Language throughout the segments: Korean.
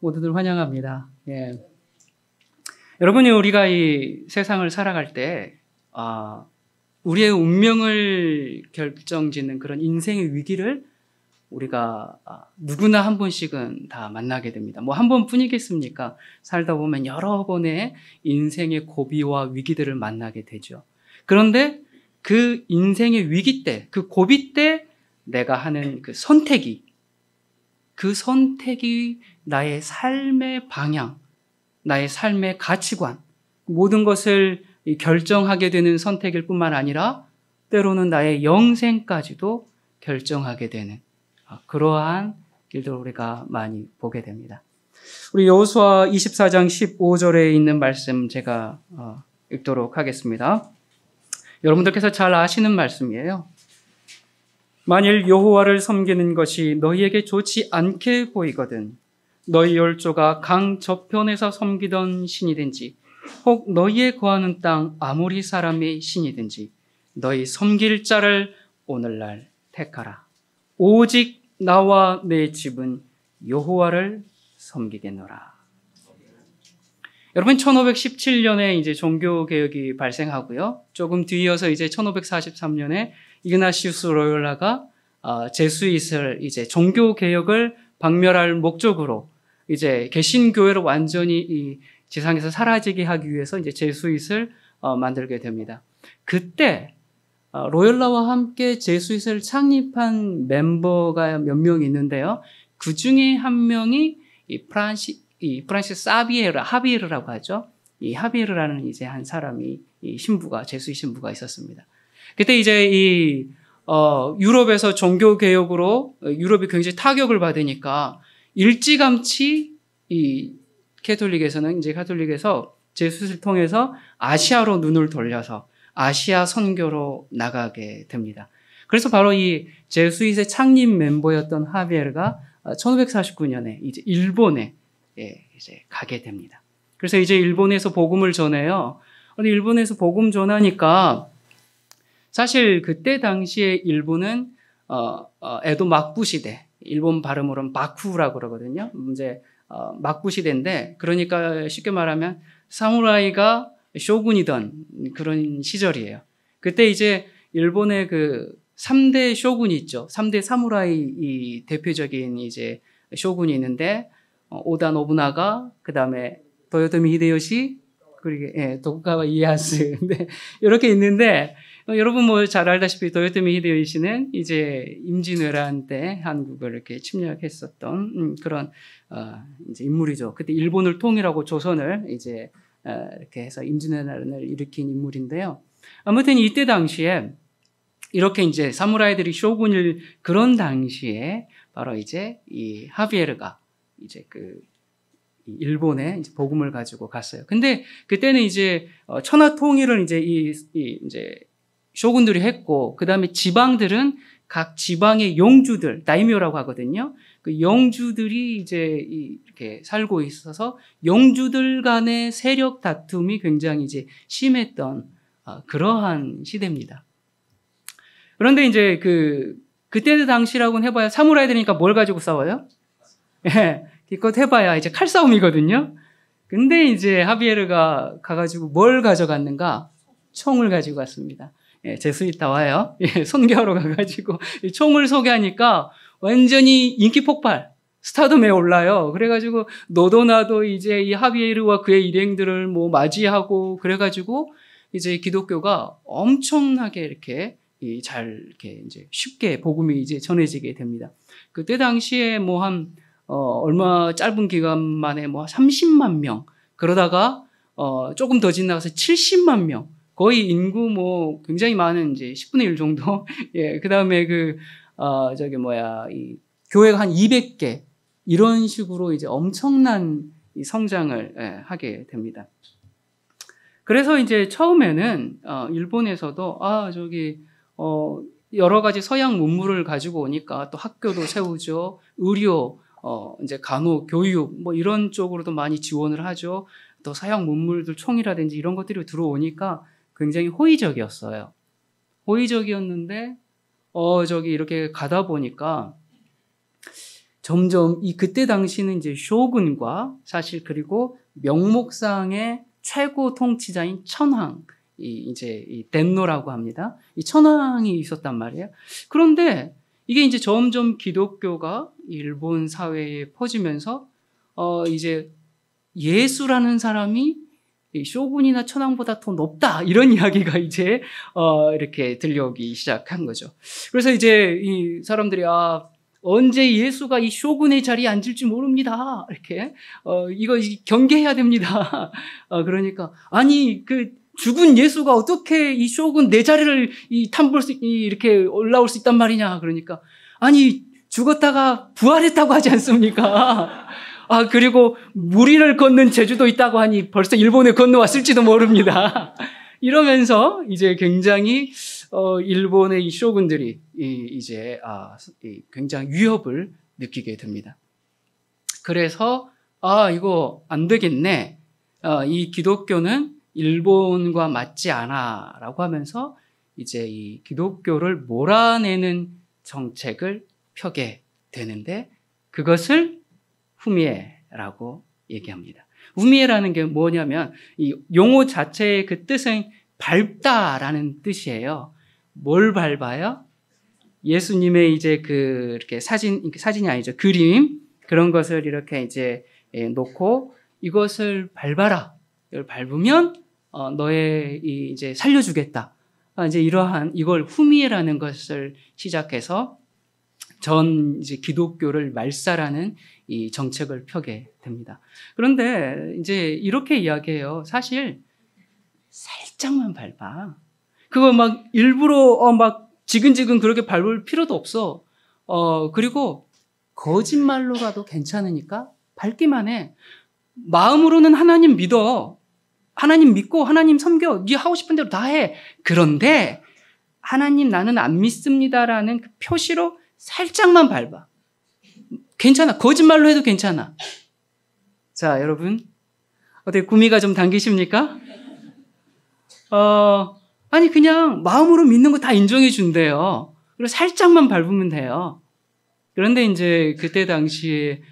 모두들 환영합니다. 예. 여러분이 우리가 이 세상을 살아갈 때, 우리의 운명을 결정짓는 그런 인생의 위기를 우리가 누구나 한 번씩은 다 만나게 됩니다. 뭐 한 번뿐이겠습니까? 살다 보면 여러 번의 인생의 고비와 위기들을 만나게 되죠. 그런데 그 인생의 위기 때, 그 고비 때 내가 하는 그 선택이 나의 삶의 방향, 나의 삶의 가치관, 모든 것을 결정하게 되는 선택일 뿐만 아니라 때로는 나의 영생까지도 결정하게 되는 그러한 일들을 우리가 많이 보게 됩니다. 우리 여호수아 24장 15절에 있는 말씀 제가 읽도록 하겠습니다. 여러분들께서 잘 아시는 말씀이에요. 만일 여호와를 섬기는 것이 너희에게 좋지 않게 보이거든 너희 열조가 강 저편에서 섬기던 신이든지 혹 너희의 거하는 땅 아모리 사람의 신이든지 너희 섬길 자를 오늘날 택하라. 오직 나와 내 집은 여호와를 섬기겠노라. 여러분 1517년에 이제 종교 개혁이 발생하고요. 조금 뒤이어서 이제 1543년에 이그나시우스 로욜라가 제수잇을 이제 종교 개혁을 박멸할 목적으로 이제 개신교회를 완전히 이 지상에서 사라지게 하기 위해서 이제 제수잇을 만들게 됩니다. 그때 로욜라와 함께 제수잇을 창립한 멤버가 몇 명 있는데요. 그 중에 한 명이 이 프란시스 하비에르라고 하죠. 이 하비에르라는 이제 한 사람이 이 신부가 제수잇 신부가 있었습니다. 그때 이제 유럽에서 종교 개혁으로 유럽이 굉장히 타격을 받으니까 일찌감치 이 카톨릭에서 제수잇을 통해서 아시아로 눈을 돌려서 아시아 선교로 나가게 됩니다. 그래서 바로 이 제수잇의 창립 멤버였던 하비에르가 1549년에 이제 일본에 이제 가게 됩니다. 그래서 이제 일본에서 복음을 전해요. 근데 일본에서 복음 전하니까 사실 그때 당시에 일본은 에도 막부 시대, 일본 발음으로는 마쿠라고 그러거든요. 이제 막부 시대인데, 그러니까 쉽게 말하면 사무라이가 쇼군이던 그런 시절이에요. 그때 이제 일본의 그 3대 쇼군이 있죠. 3대 사무라이 이 대표적인 이제 쇼군이 있는데 오다 노부나가, 그다음에 도요토미 히데요시, 그리고 도쿠가와 이에야스. 네, 이렇게 있는데 여러분 뭐 잘 알다시피 도요토미 히데요시는 이제 임진왜란 때 한국을 이렇게 침략했었던 그런 이제 인물이죠. 그때 일본을 통일하고 조선을 이제 이렇게 해서 임진왜란을 일으킨 인물인데요. 아무튼 이때 당시에 이렇게 이제 사무라이들이 쇼군일 그런 당시에 바로 이제 이 하비에르가 이제 그 일본에 이제 복음을 가지고 갔어요. 근데 그때는 이제 천하 통일을 이제 이제 쇼군들이 했고, 그 다음에 지방들은 각 지방의 영주들, 다이묘라고 하거든요. 그 영주들이 이제 이렇게 살고 있어서 영주들 간의 세력 다툼이 굉장히 이제 심했던 그러한 시대입니다. 그런데 이제 그때 당시라고는 해봐야 사무라이들이니까 뭘 가지고 싸워요? 예, 기껏 해봐야 이제 칼싸움이거든요. 근데 이제 하비에르가 가가지고 뭘 가져갔는가? 총을 가지고 갔습니다. 예, 제수잇 나와요. 예, 선교하러 가가지고 총을 소개하니까 완전히 인기 폭발, 스타덤에 올라요. 그래가지고 너도 나도 이제 이 하비에르와 그의 일행들을 뭐 맞이하고 그래가지고 이제 기독교가 엄청나게 이렇게 이렇게 이제 쉽게 복음이 이제 전해지게 됩니다. 그때 당시에 뭐 얼마 짧은 기간 만에 뭐 30만 명, 그러다가 조금 더 지나가서 70만 명, 거의 인구 뭐 굉장히 많은 이제 10분의 1 정도. 예, 그 다음에 이 교회가 한 200개, 이런 식으로 이제 엄청난 이 성장을 하게 됩니다. 그래서 이제 처음에는 일본에서도 여러 가지 서양 문물을 가지고 오니까 또 학교도 세우죠. 의료, 이제 간호, 교육 뭐 이런 쪽으로도 많이 지원을 하죠. 또 서양 문물들 총이라든지 이런 것들이 들어오니까 굉장히 호의적이었어요. 호의적이었는데 이렇게 가다 보니까 점점 그때 당시는 이제 쇼군과 사실 그리고 명목상의 최고 통치자인 천황, 이제 이 덴노라고 합니다. 이 천황이 있었단 말이에요. 그런데 이게 이제 점점 기독교가 일본 사회에 퍼지면서 이제 예수라는 사람이 이 쇼군이나 천황보다 더 높다, 이런 이야기가 이제 이렇게 들려오기 시작한 거죠. 그래서 이제 이 사람들이 언제 예수가 이 쇼군의 자리에 앉을지 모릅니다. 이렇게 이거 경계해야 됩니다. 그러니까 아니 그 죽은 예수가 어떻게 이 쇼군 내 자리를 이렇게 올라올 수 있단 말이냐. 그러니까 아니 죽었다가 부활했다고 하지 않습니까? 그리고 무리를 걷는 제주도 있다고 하니 벌써 일본에 건너왔을지도 모릅니다. 이러면서 이제 굉장히 일본의 이 쇼군들이 이제 굉장히 위협을 느끼게 됩니다. 그래서 이거 안 되겠네. 이 기독교는 일본과 맞지 않아라고 하면서 이제 이 기독교를 몰아내는 정책을 펴게 되는데 그것을 후미에라고 얘기합니다. 후미에라는 게 뭐냐면 이 용어 자체의 그 뜻은 밟다라는 뜻이에요. 뭘 밟아요? 예수님의 이제 이렇게 사진이 아니죠. 그림, 그런 것을 이렇게 이제 놓고 이것을 밟아라. 이걸 밟으면 너의 이제 살려주겠다. 이제 이러한 이걸 후미에라는 것을 시작해서 전 이제 기독교를 말살하는 이 정책을 펴게 됩니다. 그런데 이제 이렇게 이야기해요. 사실 살짝만 밟아. 그거 막 일부러 막 지근지근 그렇게 밟을 필요도 없어. 그리고 거짓말로라도 괜찮으니까 밟기만 해. 마음으로는 하나님 믿어. 하나님 믿고 하나님 섬겨. 네 하고 싶은 대로 다 해. 그런데 하나님 나는 안 믿습니다라는 그 표시로 살짝만 밟아. 괜찮아. 거짓말로 해도 괜찮아. 자, 여러분. 어떻게 구미가 좀 당기십니까? 아니, 그냥 마음으로 믿는 거 다 인정해 준대요. 그리고 살짝만 밟으면 돼요. 그런데 이제 그때 당시에,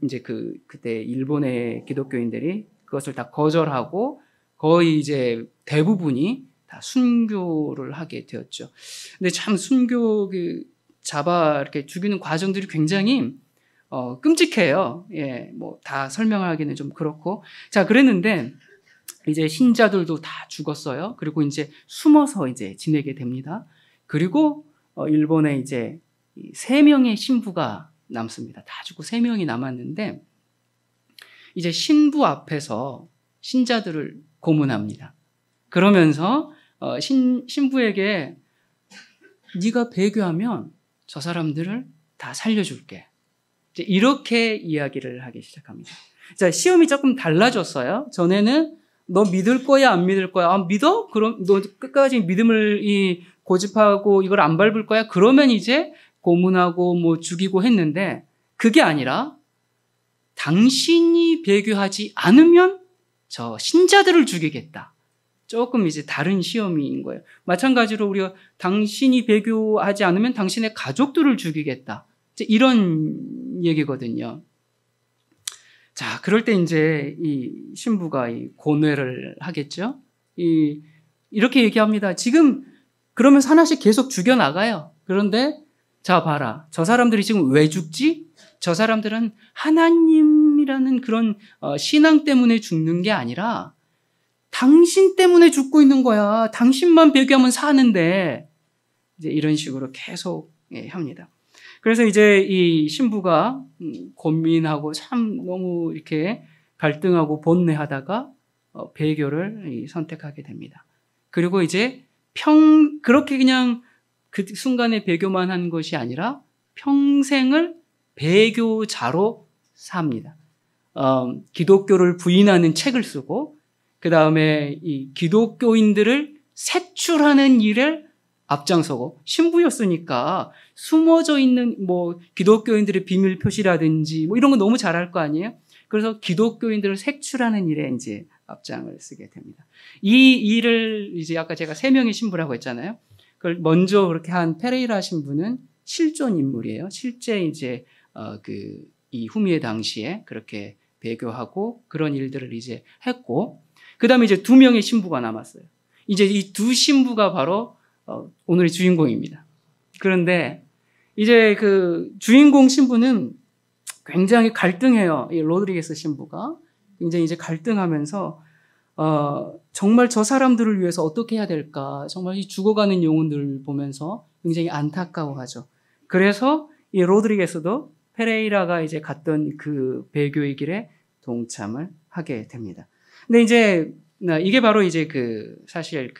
이제 그때 일본의 기독교인들이 그것을 다 거절하고 거의 이제 대부분이 다 순교를 하게 되었죠. 근데 참 순교 잡아 이렇게 죽이는 과정들이 굉장히 끔찍해요. 예, 뭐 다 설명하기는 좀 그렇고. 자, 그랬는데 이제 신자들도 다 죽었어요. 그리고 이제 숨어서 이제 지내게 됩니다. 그리고 일본에 이제 3명의 신부가 남습니다. 다 죽고 3명이 남았는데 이제 신부 앞에서 신자들을 고문합니다. 그러면서 신부에게 네가 배교하면 저 사람들을 다 살려줄게. 이제 이렇게 이야기를 하기 시작합니다. 자, 시험이 조금 달라졌어요. 전에는 너 믿을 거야, 안 믿을 거야? 믿어? 그럼 너 끝까지 믿음을 고집하고 이걸 안 밟을 거야? 그러면 이제 고문하고 뭐 죽이고 했는데 그게 아니라 당신이 배교하지 않으면 저 신자들을 죽이겠다. 조금 이제 다른 시험인 거예요. 마찬가지로 우리가 당신이 배교하지 않으면 당신의 가족들을 죽이겠다. 이제 이런 얘기거든요. 자, 그럴 때 이제 이 신부가 고뇌를 하겠죠. 이렇게 얘기합니다. 지금 그러면서 하나씩 계속 죽여나가요. 그런데 자, 봐라. 저 사람들이 지금 왜 죽지? 저 사람들은 하나님이라는 그런 신앙 때문에 죽는 게 아니라 당신 때문에 죽고 있는 거야. 당신만 배교하면 사는데. 이제 이런 식으로 계속 합니다. 그래서 이제 이 신부가 고민하고 참 너무 이렇게 갈등하고 번뇌하다가 배교를 선택하게 됩니다. 그리고 이제 그렇게 그냥 그 순간에 배교만 한 것이 아니라 평생을 배교자로 삽니다. 기독교를 부인하는 책을 쓰고 그 다음에 이 기독교인들을 색출하는 일을 앞장서고 신부였으니까 숨어져 있는 뭐 기독교인들의 비밀 표시라든지 뭐 이런 거 너무 잘할 거 아니에요? 그래서 기독교인들을 색출하는 일에 이제 앞장을 쓰게 됩니다. 이 일을 이제 아까 제가 3명의 신부라고 했잖아요. 그걸 먼저 그렇게 한 페레이라 신부는 실존 인물이에요. 실제 이제 이 후미의 당시에 그렇게 배교하고 그런 일들을 이제 했고, 그 다음에 이제 2명의 신부가 남았어요. 이제 이 2 신부가 바로 오늘의 주인공입니다. 그런데 이제 그 주인공 신부는 굉장히 갈등해요. 이 로드리게스 신부가 굉장히 이제 갈등하면서 정말 저 사람들을 위해서 어떻게 해야 될까? 정말 이 죽어가는 영혼들을 보면서 굉장히 안타까워하죠. 그래서 이 로드리게스도 페레이라가 이제 갔던 그 배교의 길에 동참을 하게 됩니다. 근데 이제 이게 바로 이제 사실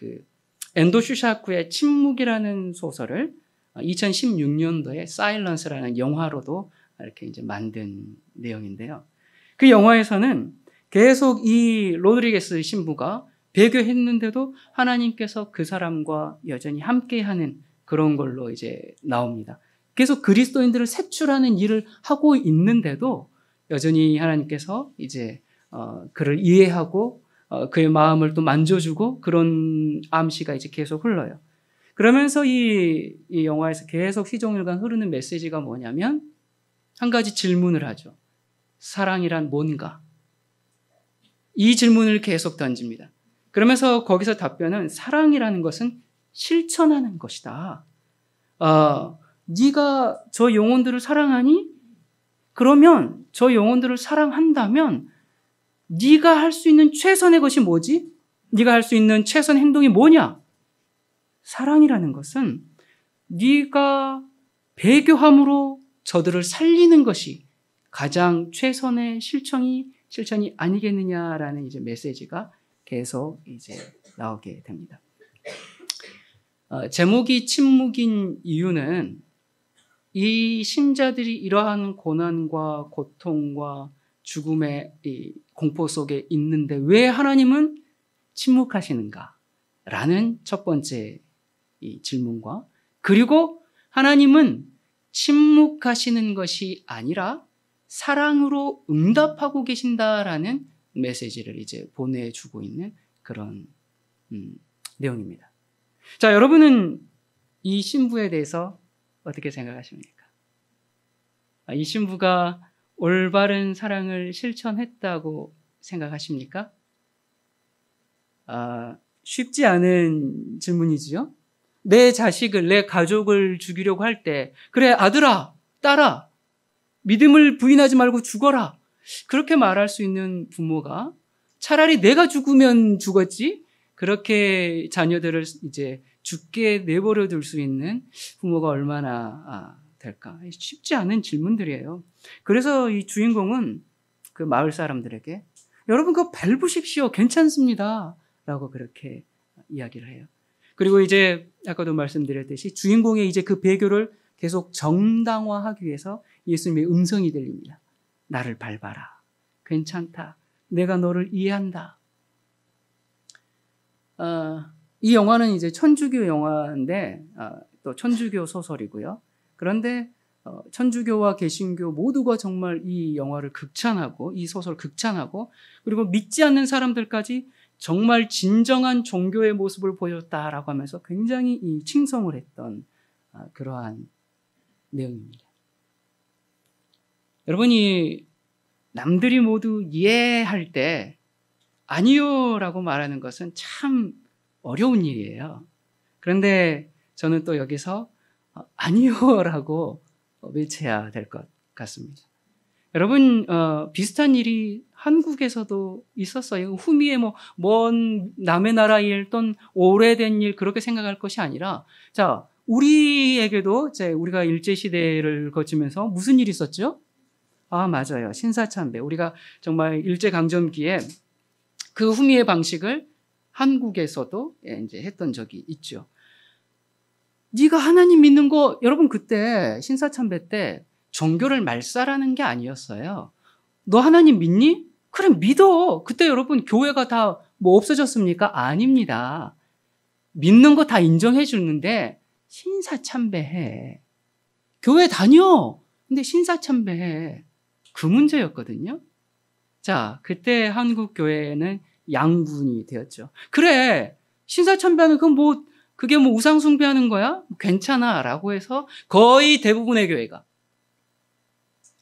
엔도 슈샤쿠의 침묵이라는 소설을 2016년도에 사일런스라는 영화로도 이렇게 이제 만든 내용인데요. 그 영화에서는 계속 이 로드리게스 신부가 배교했는데도 하나님께서 그 사람과 여전히 함께하는 그런 걸로 이제 나옵니다. 계속 그리스도인들을 색출하는 일을 하고 있는데도 여전히 하나님께서 이제 그를 이해하고 그의 마음을 또 만져주고 그런 암시가 이제 계속 흘러요. 그러면서 이 영화에서 계속 시종일관 흐르는 메시지가 뭐냐면 한 가지 질문을 하죠. 사랑이란 뭔가? 이 질문을 계속 던집니다. 그러면서 거기서 답변은 사랑이라는 것은 실천하는 것이다. 네가 저 영혼들을 사랑하니? 그러면 저 영혼들을 사랑한다면 네가 할 수 있는 최선의 것이 뭐지? 네가 할 수 있는 최선의 행동이 뭐냐? 사랑이라는 것은 네가 배교함으로 저들을 살리는 것이 가장 최선의 실천이 아니겠느냐라는 이제 메시지가 계속 이제 나오게 됩니다. 제목이 침묵인 이유는 이 신자들이 이러한 고난과 고통과 죽음의 이 공포 속에 있는데 왜 하나님은 침묵하시는가? 라는 첫 번째 이 질문과, 그리고 하나님은 침묵하시는 것이 아니라 사랑으로 응답하고 계신다라는 메시지를 이제 보내주고 있는 그런 내용입니다. 자, 여러분은 이 신부에 대해서 어떻게 생각하십니까? 이 신부가 올바른 사랑을 실천했다고 생각하십니까? 쉽지 않은 질문이지요. 내 자식을, 내 가족을 죽이려고 할 때, 그래, 아들아, 딸아, 믿음을 부인하지 말고 죽어라. 그렇게 말할 수 있는 부모가 차라리 내가 죽으면 죽었지, 그렇게 자녀들을 이제 죽게 내버려 둘 수 있는 부모가 얼마나 될까? 쉽지 않은 질문들이에요. 그래서 이 주인공은 그 마을 사람들에게 여러분 그거 밟으십시오. 괜찮습니다. 라고 그렇게 이야기를 해요. 그리고 이제 아까도 말씀드렸듯이 주인공의 이제 그 배교를 계속 정당화하기 위해서 예수님의 음성이 들립니다. 나를 밟아라. 괜찮다. 내가 너를 이해한다. 이 영화는 이제 천주교 영화인데 또 천주교 소설이고요. 그런데 천주교와 개신교 모두가 정말 이 영화를 극찬하고 이 소설을 극찬하고 그리고 믿지 않는 사람들까지 정말 진정한 종교의 모습을 보여줬다라고 하면서 굉장히 칭송을 했던 그러한 내용입니다. 여러분이 남들이 모두 이해할 때 아니요라고 말하는 것은 참 어려운 일이에요. 그런데 저는 또 여기서 아니요라고 외쳐야 될 것 같습니다. 여러분 비슷한 일이 한국에서도 있었어요. 후미에 먼 남의 나라 일 또는 오래된 일 그렇게 생각할 것이 아니라 자 우리에게도 이제 우리가 일제시대를 거치면서 무슨 일이 있었죠? 맞아요. 신사참배. 우리가 정말 일제강점기에 그 후미의 방식을 한국에서도 이제 했던 적이 있죠. 네가 하나님 믿는 거 여러분 그때 신사참배 때 종교를 말살하는 게 아니었어요. 너 하나님 믿니? 그래 믿어. 그때 여러분 교회가 다 없어졌습니까? 아닙니다. 믿는 거 다 인정해 주는데 신사참배해. 교회 다녀. 근데 신사참배해. 그 문제였거든요. 자, 그때 한국 교회는 양분이 되었죠. 그래 신사참배하면 그게 우상 숭배하는 거야? 괜찮아 라고 해서 거의 대부분의 교회가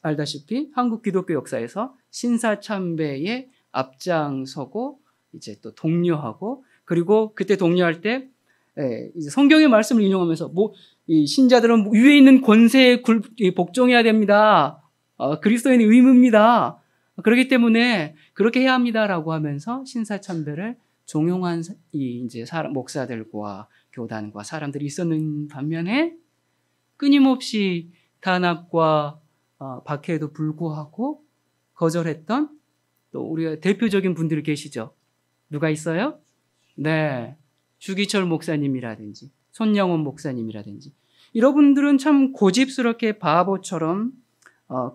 알다시피 한국 기독교 역사에서 신사참배에 앞장서고 이제 또 독려하고, 그리고 그때 독려할 때 이제 성경의 말씀을 인용하면서 이 신자들은 위에 있는 권세에 복종해야 됩니다. 그리스도인의 의무입니다. 그렇기 때문에 그렇게 해야 합니다라고 하면서 신사참배를 종용한 이제 목사들과 교단과 사람들이 있었는 반면에 끊임없이 단합과 박해에도 불구하고 거절했던 또 우리가 대표적인 분들이 계시죠. 누가 있어요? 네, 주기철 목사님이라든지 손영원 목사님이라든지 이런 분들은 참 고집스럽게 바보처럼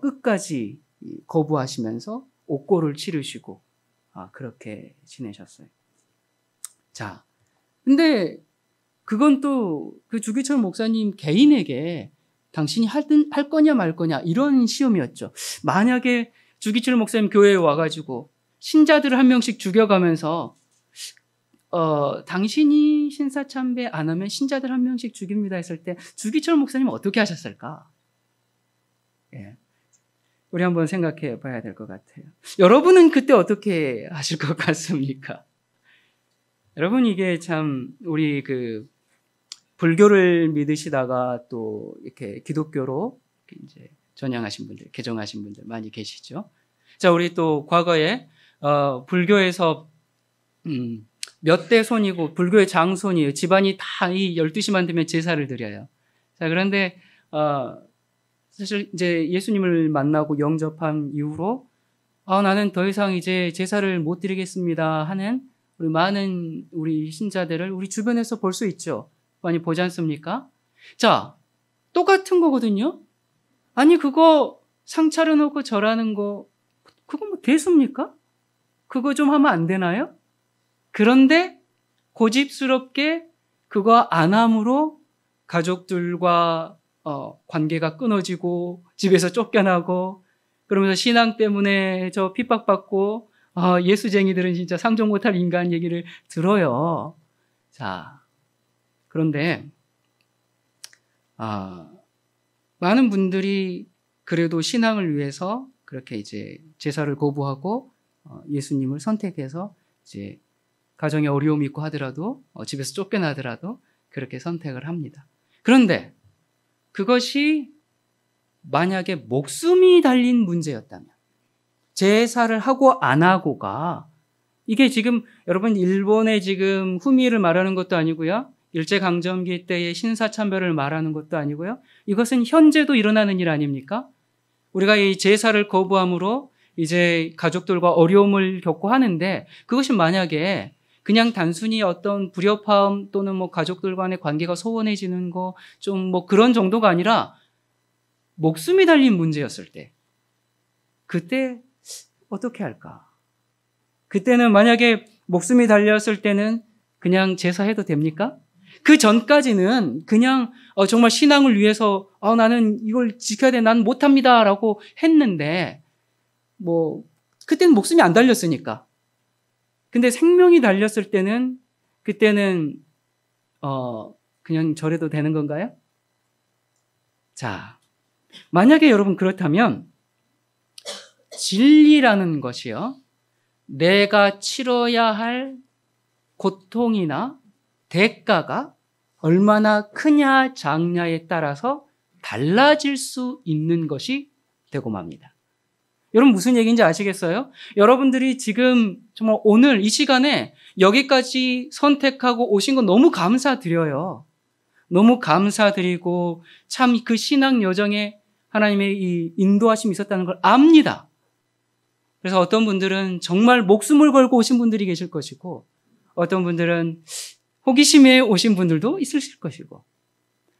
끝까지 거부하시면서 옥고를 치르시고 그렇게 지내셨어요. 자, 근데 그건 또 그 주기철 목사님 개인에게 당신이 할 거냐 말 거냐 이런 시험이었죠. 만약에 주기철 목사님 교회에 와가지고 신자들을 한 명씩 죽여가면서 당신이 신사참배 안 하면 신자들 한 명씩 죽입니다 했을 때 주기철 목사님은 어떻게 하셨을까? 예. 우리 한번 생각해 봐야 될 것 같아요. 여러분은 그때 어떻게 하실 것 같습니까? 여러분, 이게 참 우리 불교를 믿으시다가 또 이렇게 기독교로 이제 전향하신 분들, 개종하신 분들 많이 계시죠. 자, 우리 또 과거에 불교에서 몇 대 손이고 불교의 장손이에요. 집안이 다 이 12시만 되면 제사를 드려요. 자, 그런데 사실 이제 예수님을 만나고 영접한 이후로 나는 더 이상 이제 제사를 못 드리겠습니다 하는 우리 많은 우리 신자들을 우리 주변에서 볼 수 있죠. 많이 보지 않습니까? 자, 똑같은 거거든요. 아니, 그거 상 차려놓고 절하는 거 그거 뭐 대수입니까? 그거 좀 하면 안 되나요? 그런데 고집스럽게 그거 안 함으로 가족들과 관계가 끊어지고 집에서 쫓겨나고 그러면서 신앙 때문에 저 핍박받고 예수쟁이들은 진짜 상종 못할 인간 얘기를 들어요. 자, 그런데 많은 분들이 그래도 신앙을 위해서 그렇게 이제 제사를 거부하고 예수님을 선택해서 이제 가정에 어려움이 있고 하더라도 집에서 쫓겨나더라도 그렇게 선택을 합니다. 그런데 그것이 만약에 목숨이 달린 문제였다면 제사를 하고 안 하고가 이게 지금 여러분 일본의 지금 후미를 말하는 것도 아니고요. 일제강점기 때의 신사참배를 말하는 것도 아니고요. 이것은 현재도 일어나는 일 아닙니까? 우리가 이 제사를 거부함으로 이제 가족들과 어려움을 겪고 하는데 그것이 만약에 그냥 단순히 어떤 불협화음 또는 뭐 가족들 간의 관계가 소원해지는 거 좀 뭐 그런 정도가 아니라 목숨이 달린 문제였을 때 그때 어떻게 할까? 그때는 만약에 목숨이 달렸을 때는 그냥 제사해도 됩니까? 그 전까지는 그냥 정말 신앙을 위해서 나는 이걸 지켜야 돼, 난 못합니다 라고 했는데 뭐 그때는 목숨이 안 달렸으니까. 근데 생명이 달렸을 때는 그때는 그냥 절해도 되는 건가요? 자, 만약에 여러분 그렇다면 진리라는 것이요, 내가 치러야 할 고통이나 대가가 얼마나 크냐 작냐에 따라서 달라질 수 있는 것이 되고 맙니다. 여러분 무슨 얘기인지 아시겠어요? 여러분들이 지금 정말 오늘 이 시간에 여기까지 선택하고 오신 거 너무 감사드려요. 너무 감사드리고 참 그 신앙 여정에 하나님의 이 인도하심이 있었다는 걸 압니다. 그래서 어떤 분들은 정말 목숨을 걸고 오신 분들이 계실 것이고 어떤 분들은 호기심에 오신 분들도 있으실 것이고.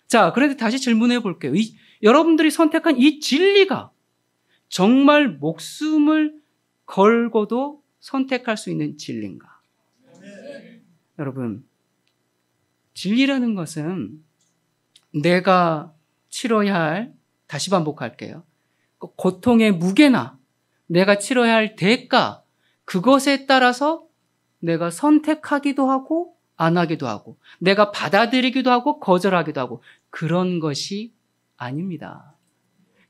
자, 그런데 다시 질문해 볼게요. 여러분들이 선택한 이 진리가 정말 목숨을 걸고도 선택할 수 있는 진리인가? 네. 여러분, 진리라는 것은 내가 치러야 할, 다시 반복할게요, 고통의 무게나 내가 치러야 할 대가, 그것에 따라서 내가 선택하기도 하고 안 하기도 하고 내가 받아들이기도 하고 거절하기도 하고 그런 것이 아닙니다.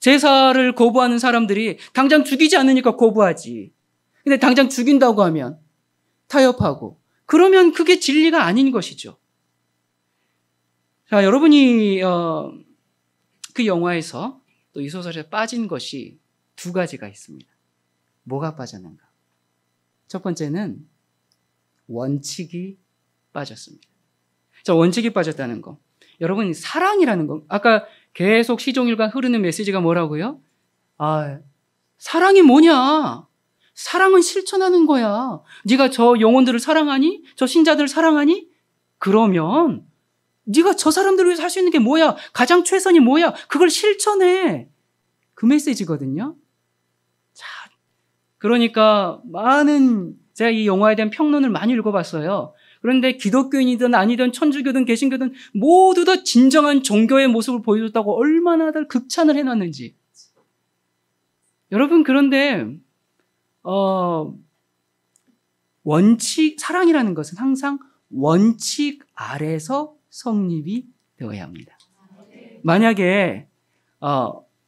제사를 거부하는 사람들이 당장 죽이지 않으니까 거부하지. 근데 당장 죽인다고 하면 타협하고. 그러면 그게 진리가 아닌 것이죠. 자, 여러분이 그 영화에서 또 이 소설에 빠진 것이 두 가지가 있습니다. 뭐가 빠졌는가? 첫 번째는 원칙이 빠졌습니다. 자, 원칙이 빠졌다는 거. 여러분, 사랑이라는 거. 아까 계속 시종일관 흐르는 메시지가 뭐라고요? 사랑이 뭐냐? 사랑은 실천하는 거야. 네가 저 영혼들을 사랑하니? 저 신자들을 사랑하니? 그러면 네가 저 사람들을 위해서 할 수 있는 게 뭐야? 가장 최선이 뭐야? 그걸 실천해. 그 메시지거든요. 자, 그러니까 제가 이 영화에 대한 평론을 많이 읽어봤어요. 그런데 기독교인이든 아니든 천주교든 개신교든 모두 다 진정한 종교의 모습을 보여줬다고 얼마나 극찬을 해놨는지. 여러분, 그런데 사랑이라는 것은 항상 원칙 아래서 성립이 되어야 합니다. 만약에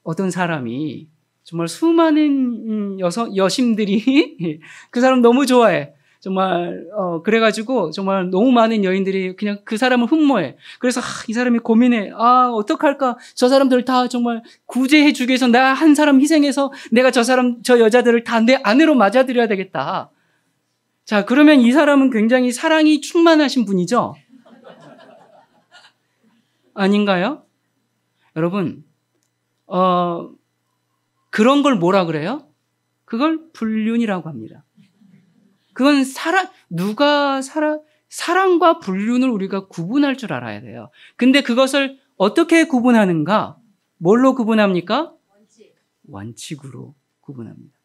어떤 사람이 정말 수많은 여심들이 그 사람 너무 좋아해. 정말 그래가지고 정말 너무 많은 여인들이 그냥 그 사람을 흠모해. 그래서 이 사람이 고민해. 어떡할까? 저 사람들 다 정말 구제해 주기 위해서 나 한 사람 희생해서 내가 저 여자들을 다 내 아내로 맞아들여야 되겠다. 자, 그러면 이 사람은 굉장히 사랑이 충만하신 분이죠? 아닌가요? 여러분, 그런 걸 뭐라 그래요? 그걸 불륜이라고 합니다. 그건 사랑과 불륜을 우리가 구분할 줄 알아야 돼요. 근데 그것을 어떻게 구분하는가? 뭘로 구분합니까? 원칙으로 구분합니다.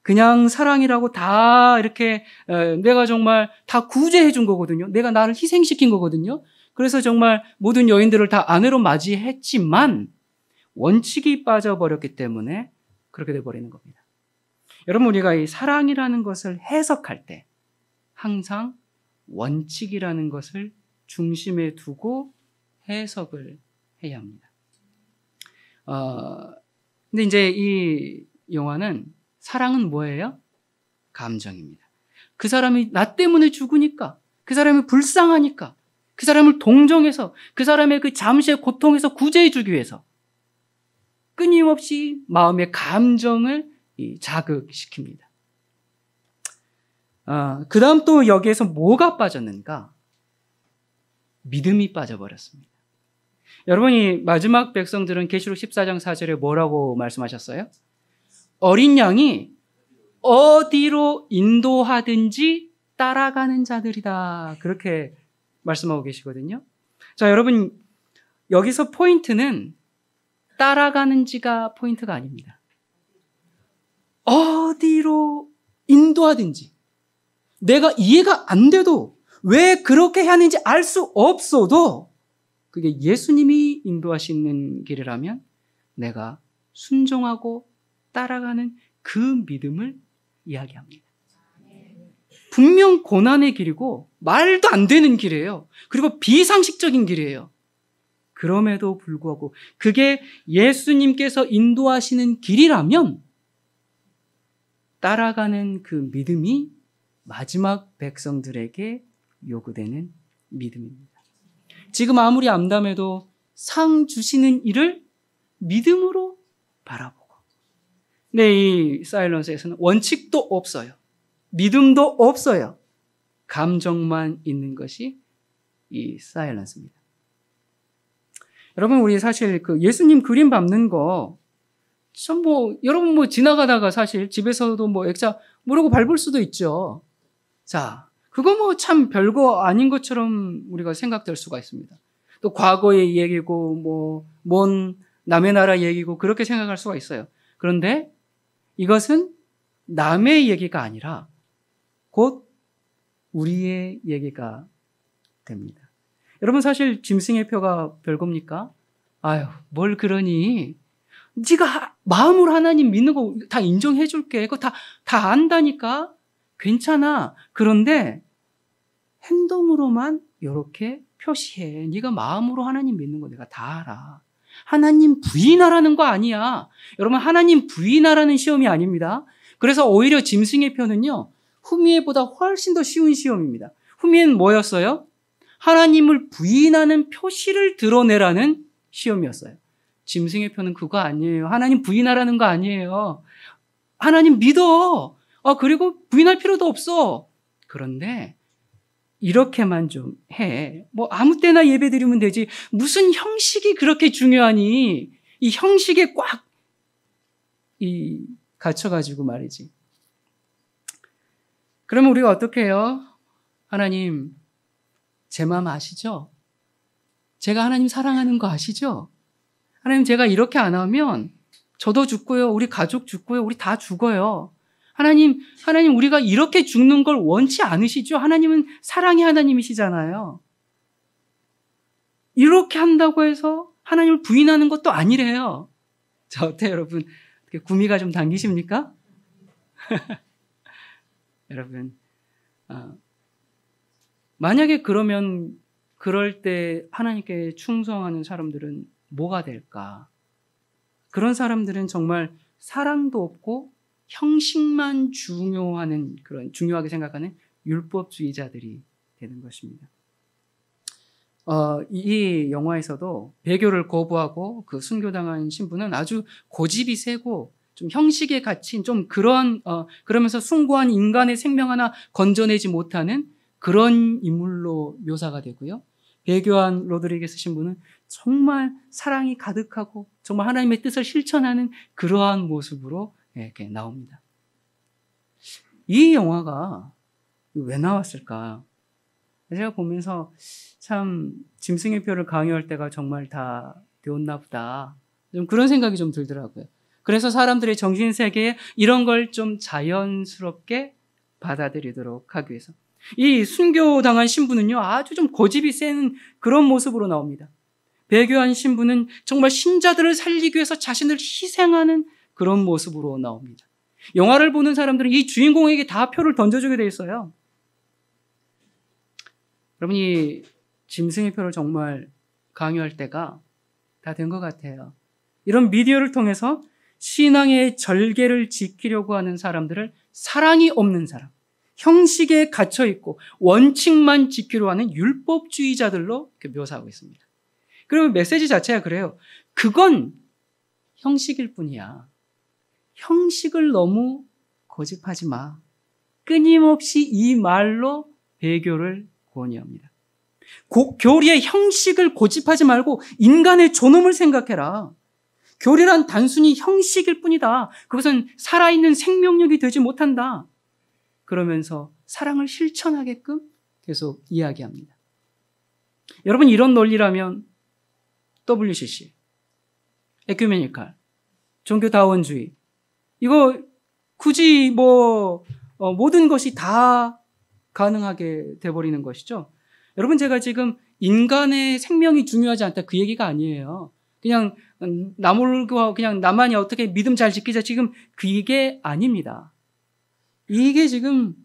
그냥 사랑이라고 다 이렇게 내가 정말 다 구제해 준 거거든요. 내가 나를 희생시킨 거거든요. 그래서 정말 모든 여인들을 다 아내로 맞이했지만 원칙이 빠져버렸기 때문에 그렇게 돼버리는 겁니다. 여러분, 우리가 이 사랑이라는 것을 해석할 때 항상 원칙이라는 것을 중심에 두고 해석을 해야 합니다. 근데 이제 이 영화는 사랑은 뭐예요? 감정입니다. 그 사람이 나 때문에 죽으니까, 그 사람이 불쌍하니까, 그 사람을 동정해서, 그 사람의 그 잠시의 고통에서 구제해 주기 위해서 끊임없이 마음의 감정을 자극시킵니다. 그 다음 또 여기에서 뭐가 빠졌는가? 믿음이 빠져버렸습니다. 여러분이 마지막 백성들은 계시록 14장 4절에 뭐라고 말씀하셨어요? 어린 양이 어디로 인도하든지 따라가는 자들이다. 그렇게 말씀하고 계시거든요. 자, 여러분, 여기서 포인트는 따라가는지가 포인트가 아닙니다. 어디로 인도하든지 내가 이해가 안 돼도 왜 그렇게 하는지 알 수 없어도 그게 예수님이 인도하시는 길이라면 내가 순종하고 따라가는 그 믿음을 이야기합니다. 분명 고난의 길이고 말도 안 되는 길이에요. 그리고 비상식적인 길이에요. 그럼에도 불구하고 그게 예수님께서 인도하시는 길이라면 따라가는 그 믿음이 마지막 백성들에게 요구되는 믿음입니다. 지금 아무리 암담해도 상 주시는 이를 믿음으로 바라보고. 네, 이 사일런스에서는 원칙도 없어요. 믿음도 없어요. 감정만 있는 것이 이 사일런스입니다. 여러분, 우리 사실 그 예수님 그림 밟는 거 여러분 지나가다가 사실 집에서도 액자 모르고 밟을 수도 있죠. 자, 그거 참 별거 아닌 것처럼 우리가 생각될 수가 있습니다. 또 과거의 얘기고 먼 남의 나라 얘기고 그렇게 생각할 수가 있어요. 그런데 이것은 남의 얘기가 아니라 곧 우리의 얘기가 됩니다. 여러분, 사실 짐승의 표가 별겁니까? 뭘 그러니? 네가 마음으로 하나님 믿는 거 다 인정해 줄게. 그거 다 안다니까? 괜찮아. 그런데 행동으로만 이렇게 표시해. 네가 마음으로 하나님 믿는 거 내가 다 알아. 하나님 부인하라는 거 아니야. 여러분, 하나님 부인하라는 시험이 아닙니다. 그래서 오히려 짐승의 표는요, 후미에보다 훨씬 더 쉬운 시험입니다. 후미에는 뭐였어요? 하나님을 부인하는 표시를 드러내라는 시험이었어요. 짐승의 표는 그거 아니에요. 하나님 부인하라는 거 아니에요. 하나님 믿어. 그리고 부인할 필요도 없어. 그런데 이렇게만 좀 해. 뭐 아무 때나 예배 드리면 되지. 무슨 형식이 그렇게 중요하니? 이 형식에 꽉 갇혀가지고 말이지. 그러면 우리가 어떻게 해요? 하나님, 제 마음 아시죠? 제가 하나님 사랑하는 거 아시죠? 하나님, 제가 이렇게 안 하면 저도 죽고요. 우리 가족 죽고요. 우리 다 죽어요. 하나님, 우리가 이렇게 죽는 걸 원치 않으시죠? 하나님은 사랑의 하나님이시잖아요. 이렇게 한다고 해서 하나님을 부인하는 것도 아니래요. 자, 어때요, 여러분? 구미가 좀 당기십니까? 여러분, 만약에 그럴 때 하나님께 충성하는 사람들은 뭐가 될까? 그런 사람들은 정말 사랑도 없고 형식만 중요하게 생각하는 율법주의자들이 되는 것입니다. 이 영화에서도 배교를 거부하고 그 순교당한 신부는 아주 고집이 세고 좀 형식에 갇힌 좀 그러면서 숭고한 인간의 생명 하나 건져내지 못하는 그런 인물로 묘사가 되고요. 배교한 로드리게스 신부는 정말 사랑이 가득하고 정말 하나님의 뜻을 실천하는 그러한 모습으로 이렇게 나옵니다. 이 영화가 왜 나왔을까? 제가 보면서 참 짐승의 표를 강요할 때가 정말 다 되었나 보다. 좀 그런 생각이 좀 들더라고요. 그래서 사람들의 정신세계에 이런 걸 좀 자연스럽게 받아들이도록 하기 위해서. 이 순교당한 신부는요, 아주 좀 고집이 센 그런 모습으로 나옵니다. 배교한 신부는 정말 신자들을 살리기 위해서 자신을 희생하는 그런 모습으로 나옵니다. 영화를 보는 사람들은 이 주인공에게 다 표를 던져주게 돼 있어요. 여러분이 짐승의 표를 정말 강요할 때가 다 된 것 같아요. 이런 미디어를 통해서 신앙의 절개를 지키려고 하는 사람들을 사랑이 없는 사람, 형식에 갇혀있고 원칙만 지키려 하는 율법주의자들로 묘사하고 있습니다. 그리고 메시지 자체가 그래요. 그건 형식일 뿐이야. 형식을 너무 고집하지 마. 끊임없이 이 말로 배교를 권유합니다. 교리의 형식을 고집하지 말고 인간의 존엄을 생각해라. 교리란 단순히 형식일 뿐이다. 그것은 살아있는 생명력이 되지 못한다. 그러면서 사랑을 실천하게끔 계속 이야기합니다. 여러분, 이런 논리라면 WCC, 에큐메니칼, 종교다원주의, 이거 굳이 모든 것이 다 가능하게 돼버리는 것이죠. 여러분, 제가 지금 인간의 생명이 중요하지 않다 그 얘기가 아니에요. 그냥 나몰고 그냥 나만이 어떻게 믿음 잘 지키자, 지금 그게 아닙니다. 이게 지금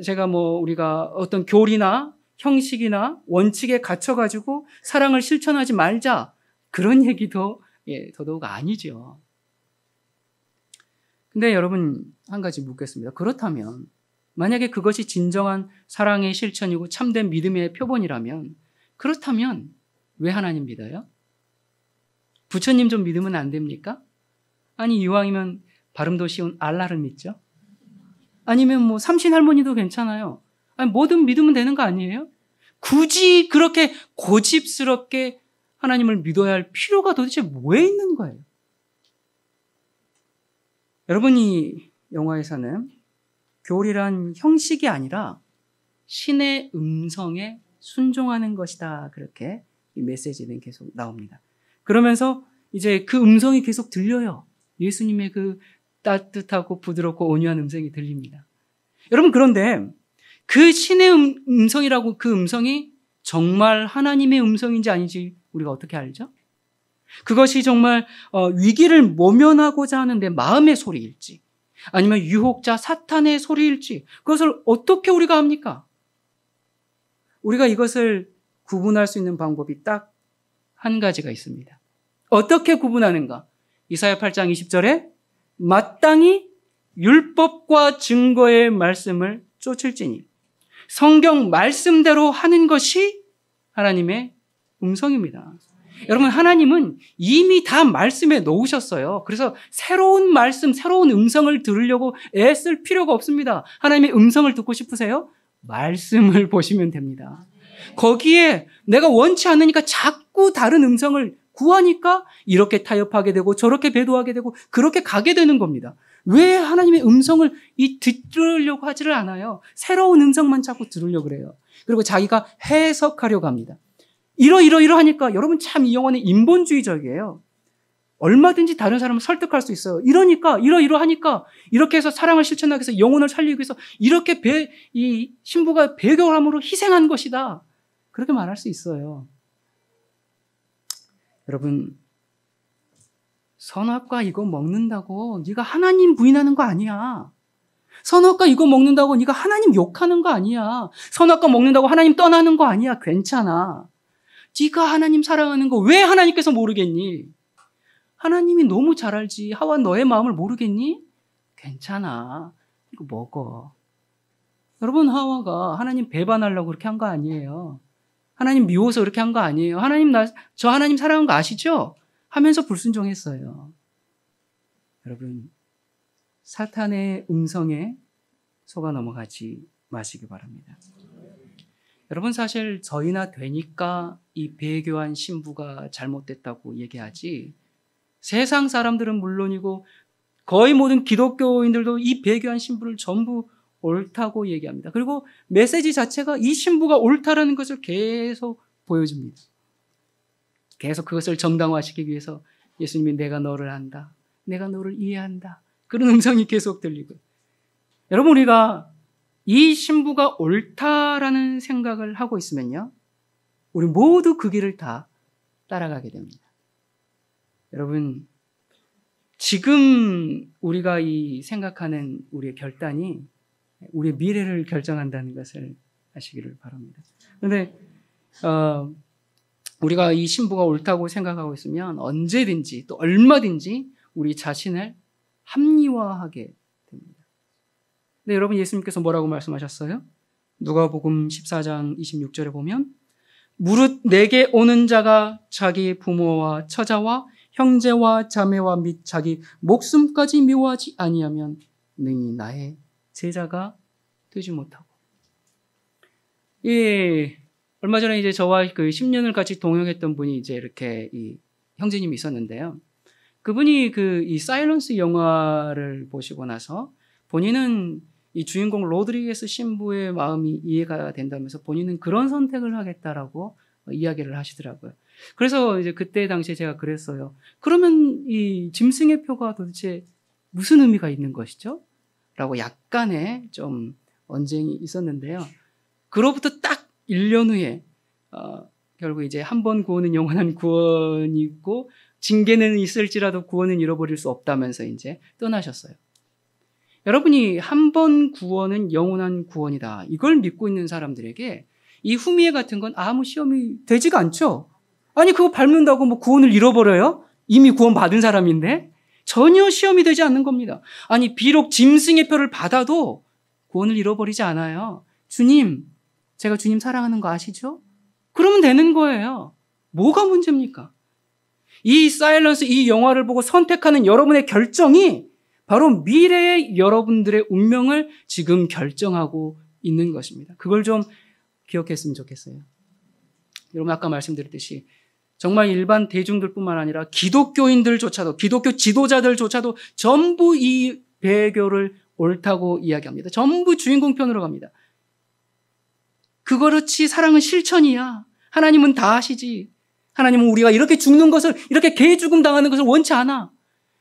제가 우리가 어떤 교리나 형식이나 원칙에 갇혀가지고 사랑을 실천하지 말자, 그런 얘기도 더더욱 아니죠. 근데 여러분, 한 가지 묻겠습니다. 그렇다면 만약에 그것이 진정한 사랑의 실천이고 참된 믿음의 표본이라면, 그렇다면 왜 하나님 믿어요? 부처님 좀 믿으면 안 됩니까? 아니, 이왕이면 발음도 쉬운 알라를 믿죠? 아니면 삼신 할머니도 괜찮아요. 아니, 뭐든 믿으면 되는 거 아니에요? 굳이 그렇게 고집스럽게 하나님을 믿어야 할 필요가 도대체 뭐에 있는 거예요? 여러분이 영화에서는 교리란 형식이 아니라 신의 음성에 순종하는 것이다, 그렇게 이 메시지는 계속 나옵니다. 그러면서 이제 그 음성이 계속 들려요. 예수님의 그 따뜻하고 부드럽고 온유한 음성이 들립니다. 여러분, 그런데 그 신의 음성이라고, 그 음성이 정말 하나님의 음성인지 아닌지 우리가 어떻게 알죠? 그것이 정말 위기를 모면하고자 하는 내 마음의 소리일지, 아니면 유혹자 사탄의 소리일지, 그것을 어떻게 우리가 합니까? 우리가 이것을 구분할 수 있는 방법이 딱 한 가지가 있습니다. 어떻게 구분하는가? 이사야 8장 20절에 마땅히 율법과 증거의 말씀을 쫓을지니 성경 말씀대로 하는 것이 하나님의 음성입니다. 여러분, 하나님은 이미 다 말씀에 놓으셨어요. 그래서 새로운 말씀, 새로운 음성을 들으려고 애쓸 필요가 없습니다. 하나님의 음성을 듣고 싶으세요? 말씀을 보시면 됩니다. 거기에 내가 원치 않으니까 자꾸 다른 음성을 구하니까 이렇게 타협하게 되고 저렇게 배도하게 되고 그렇게 가게 되는 겁니다. 왜 하나님의 음성을 들으려고 하지를 않아요? 새로운 음성만 자꾸 들으려고 그래요. 그리고 자기가 해석하려고 합니다. 이러하니까 여러분 참 이 영혼은 인본주의적이에요. 얼마든지 다른 사람을 설득할 수 있어요. 이러하니까 이렇게 해서 사랑을 실천하기 위해서 영혼을 살리기 위해서 이렇게 이 신부가 배교함으로 희생한 것이다. 그렇게 말할 수 있어요. 여러분, 선악과 이거 먹는다고 네가 하나님 부인하는 거 아니야. 선악과 이거 먹는다고 네가 하나님 욕하는 거 아니야. 선악과 먹는다고 하나님 떠나는 거 아니야. 괜찮아. 네가 하나님 사랑하는 거 왜 하나님께서 모르겠니? 하나님이 너무 잘 알지. 하와 너의 마음을 모르겠니? 괜찮아. 이거 먹어. 여러분, 하와가 하나님 배반하려고 그렇게 한 거 아니에요. 하나님 미워서 그렇게 한 거 아니에요. 저 하나님 사랑한 거 아시죠? 하면서 불순종했어요. 여러분, 사탄의 음성에 속아 넘어가지 마시기 바랍니다. 여러분, 사실 저희나 되니까 이 배교한 신부가 잘못됐다고 얘기하지, 세상 사람들은 물론이고 거의 모든 기독교인들도 이 배교한 신부를 전부 옳다고 얘기합니다. 그리고 메시지 자체가 이 신부가 옳다라는 것을 계속 보여줍니다. 계속 그것을 정당화시키기 위해서 예수님이 내가 너를 안다, 내가 너를 이해한다, 그런 음성이 계속 들리고, 여러분, 우리가 이 신부가 옳다라는 생각을 하고 있으면요, 우리 모두 그 길을 다 따라가게 됩니다. 여러분, 지금 우리가 이 생각하는 우리의 결단이 우리의 미래를 결정한다는 것을 아시기를 바랍니다. 그런데 우리가 이 신부가 옳다고 생각하고 있으면 언제든지 또 얼마든지 우리 자신을 합리화하게 됩니다. 근데 여러분, 예수님께서 뭐라고 말씀하셨어요? 누가복음 14장 26절에 보면 무릇 내게 오는 자가 자기 부모와 처자와 형제와 자매와 및 자기 목숨까지 미워하지 아니하면 능히 나의 제자가 되지 못하고. 얼마 전에 이제 저와 그 10년을 같이 동역했던 분이 이제 이렇게 이 형제님이 있었는데요. 그분이 이 사일런스 영화를 보시고 나서 본인은 이 주인공 로드리게스 신부의 마음이 이해가 된다면서 본인은 그런 선택을 하겠다라고 이야기를 하시더라고요. 그래서 이제 그때 당시에 제가 그랬어요. 그러면 이 짐승의 표가 도대체 무슨 의미가 있는 것이죠? 라고 약간의 좀 언쟁이 있었는데요. 그로부터 딱 1년 후에 결국 이제 한 번 구원은 영원한 구원이 있고 징계는 있을지라도 구원은 잃어버릴 수 없다면서 이제 떠나셨어요. 여러분이 한 번 구원은 영원한 구원이다, 이걸 믿고 있는 사람들에게 이 후미에 같은 건 아무 시험이 되지가 않죠. 아니, 그거 밟는다고 뭐 구원을 잃어버려요? 이미 구원 받은 사람인데? 전혀 시험이 되지 않는 겁니다. 아니, 비록 짐승의 표를 받아도 구원을 잃어버리지 않아요. 주님, 제가 주님 사랑하는 거 아시죠? 그러면 되는 거예요. 뭐가 문제입니까? 이 사일런스, 이 영화를 보고 선택하는 여러분의 결정이 바로 미래의 여러분들의 운명을 지금 결정하고 있는 것입니다. 그걸 좀 기억했으면 좋겠어요. 여러분, 아까 말씀드렸듯이 정말 일반 대중들뿐만 아니라 기독교인들조차도, 기독교 지도자들조차도 전부 이 배교를 옳다고 이야기합니다. 전부 주인공 편으로 갑니다. 그렇지, 사랑은 실천이야. 하나님은 다 하시지. 하나님은 우리가 이렇게 죽는 것을, 이렇게 개죽음 당하는 것을 원치 않아.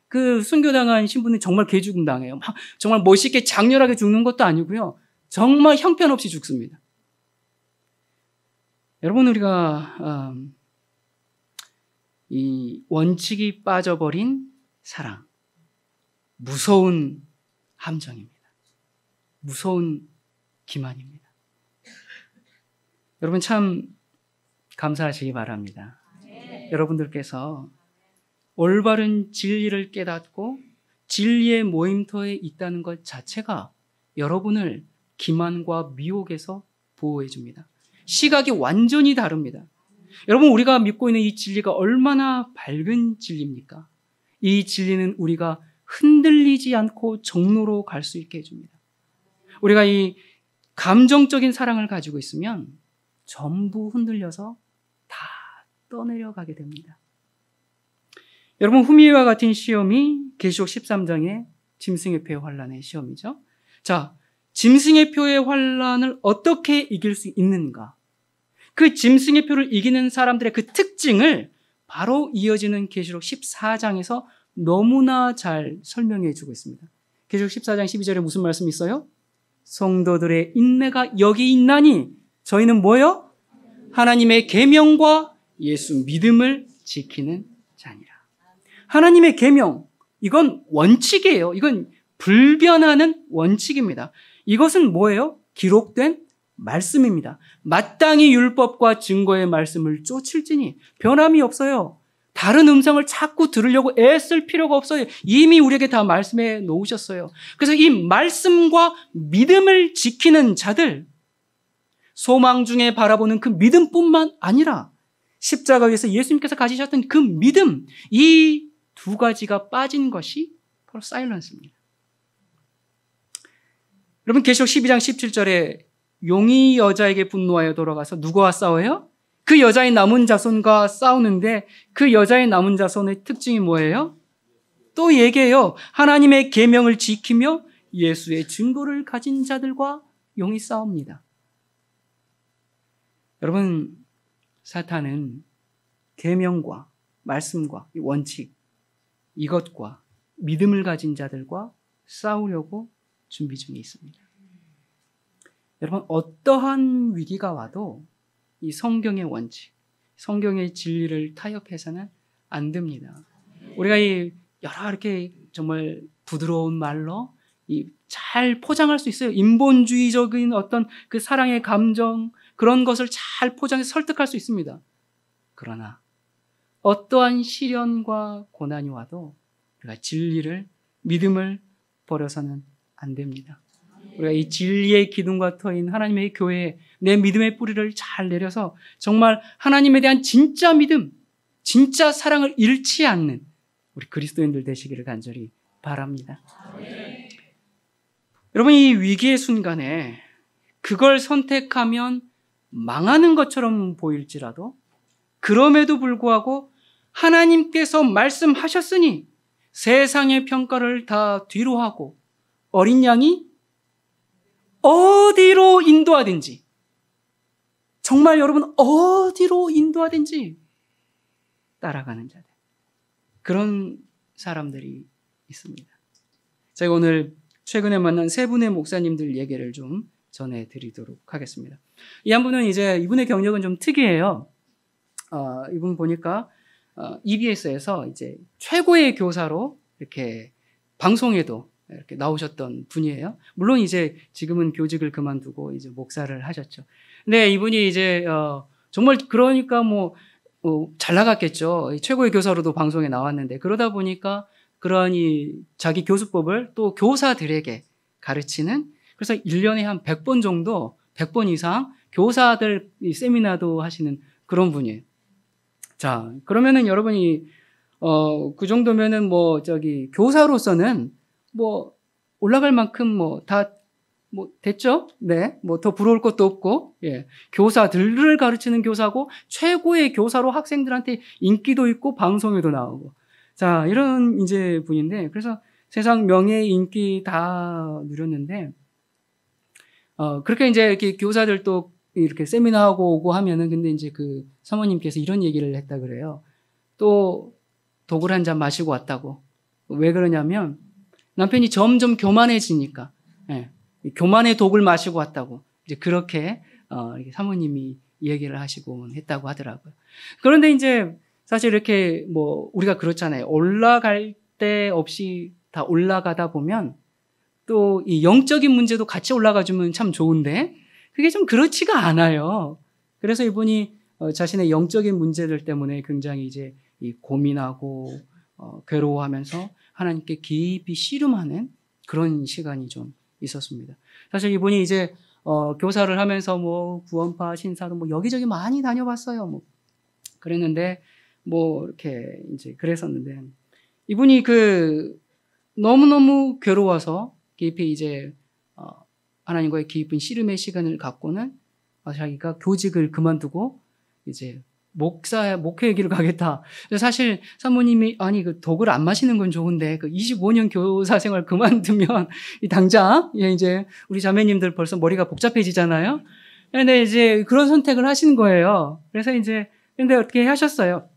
그 순교당한 신부는 정말 개죽음 당해요. 정말 멋있게 장렬하게 죽는 것도 아니고요, 정말 형편없이 죽습니다. 여러분, 우리가 이 원칙이 빠져버린 사랑, 무서운 함정입니다. 무서운 기만입니다. 여러분, 참 감사하시기 바랍니다. 여러분들께서 올바른 진리를 깨닫고 진리의 모임터에 있다는 것 자체가 여러분을 기만과 미혹에서 보호해 줍니다. 시각이 완전히 다릅니다. 여러분, 우리가 믿고 있는 이 진리가 얼마나 밝은 진리입니까? 이 진리는 우리가 흔들리지 않고 정로로 갈 수 있게 해줍니다. 우리가 이 감정적인 사랑을 가지고 있으면 전부 흔들려서 다 떠내려가게 됩니다. 여러분, 후미와 같은 시험이 계시록 13장의 짐승의 표의 환란의 시험이죠. 자, 짐승의 표의 환란을 어떻게 이길 수 있는가? 그 짐승의 표를 이기는 사람들의 그 특징을 바로 이어지는 계시록 14장에서 너무나 잘 설명해 주고 있습니다. 계시록 14장 12절에 무슨 말씀이 있어요? 성도들의 인내가 여기 있나니 저희는 뭐요? 하나님의 계명과 예수 믿음을 지키는 자니라. 하나님의 계명, 이건 원칙이에요. 이건 불변하는 원칙입니다. 이것은 뭐예요? 기록된 말씀입니다. 마땅히 율법과 증거의 말씀을 쫓을지니 변함이 없어요. 다른 음성을 자꾸 들으려고 애쓸 필요가 없어요. 이미 우리에게 다 말씀해 놓으셨어요. 그래서 이 말씀과 믿음을 지키는 자들, 소망 중에 바라보는 그 믿음뿐만 아니라 십자가 위에서 예수님께서 가지셨던 그 믿음, 이 두 가지가 빠진 것이 바로 사일런스입니다. 여러분, 계시록 12장 17절에 용이 여자에게 분노하여 돌아가서 누구와 싸워요? 그 여자의 남은 자손과 싸우는데 그 여자의 남은 자손의 특징이 뭐예요? 또 얘기해요. 하나님의 계명을 지키며 예수의 증거를 가진 자들과 용이 싸웁니다. 여러분, 사탄은 계명과 말씀과 이 원칙, 이것과 믿음을 가진 자들과 싸우려고 준비 중에 있습니다. 여러분, 어떠한 위기가 와도 이 성경의 원칙, 성경의 진리를 타협해서는 안 됩니다. 우리가 이 여러 이렇게 정말 부드러운 말로 잘 포장할 수 있어요. 인본주의적인 어떤 그 사랑의 감정, 그런 것을 잘 포장해서 설득할 수 있습니다. 그러나 어떠한 시련과 고난이 와도 우리가 진리를, 믿음을 버려서는 안 됩니다. 우리가 이 진리의 기둥과 터인 하나님의 교회에 내 믿음의 뿌리를 잘 내려서 정말 하나님에 대한 진짜 믿음, 진짜 사랑을 잃지 않는 우리 그리스도인들 되시기를 간절히 바랍니다. 여러분, 이 위기의 순간에 그걸 선택하면 망하는 것처럼 보일지라도 그럼에도 불구하고 하나님께서 말씀하셨으니 세상의 평가를 다 뒤로 하고 어린 양이 어디로 인도하든지, 정말 여러분 어디로 인도하든지 따라가는 자들, 그런 사람들이 있습니다. 제가 오늘 최근에 만난 세 분의 목사님들 얘기를 좀 전해드리도록 하겠습니다. 이 한 분은 이분의 경력은 좀 특이해요. 이분 보니까 EBS에서 이제 최고의 교사로 이렇게 방송에도 이렇게 나오셨던 분이에요. 물론 이제 지금은 교직을 그만두고 이제 목사를 하셨죠. 근데 이분이 이제 정말 그러니까 잘 나갔겠죠. 최고의 교사로도 방송에 나왔는데, 그러다 보니까 그런 자기 교수법을 또 교사들에게 가르치는, 그래서 1년에 한 100번 정도, 100번 이상 교사들 세미나도 하시는 그런 분이에요. 자, 그러면은 여러분이 그 정도면은 교사로서는 올라갈 만큼 다 됐죠? 네. 더 부러울 것도 없고, 예. 교사들을 가르치는 교사고, 최고의 교사로 학생들한테 인기도 있고, 방송에도 나오고. 자, 이런 이제 분인데, 그래서 세상 명예, 인기 다 누렸는데, 그렇게 이제 이렇게 교사들도 이렇게 세미나하고 오고 하면은, 근데 이제 그 사모님께서 이런 얘기를 했다 그래요. 또 독을 한 잔 마시고 왔다고. 왜 그러냐면, 남편이 점점 교만해지니까, 예. 교만의 독을 마시고 왔다고. 이제 그렇게, 사모님이 얘기를 하시고 했다고 하더라고요. 그런데 이제 사실 이렇게 우리가 그렇잖아요. 올라갈 데 없이 다 올라가다 보면 또 이 영적인 문제도 같이 올라가주면 참 좋은데 그게 좀 그렇지가 않아요. 그래서 이분이 자신의 영적인 문제들 때문에 굉장히 이제 고민하고 괴로워하면서 하나님께 깊이 씨름하는 그런 시간이 좀 있었습니다. 사실 이분이 이제 교사를 하면서 뭐 구원파 신사도 뭐 여기저기 많이 다녀봤어요. 뭐 그랬는데 뭐 이렇게 이제 그랬었는데 이분이 너무너무 괴로워서 깊이 이제 하나님과의 깊은 씨름의 시간을 갖고는 자기가 교직을 그만두고 이제 목회의 길을 가겠다. 사실 사모님이 아니 그 독을 안 마시는 건 좋은데 25년 교사 생활 그만두면 당장 이제 우리 자매님들 벌써 머리가 복잡해지잖아요. 근데 이제 그런 선택을 하신 거예요. 그래서 이제 근데 어떻게 하셨어요?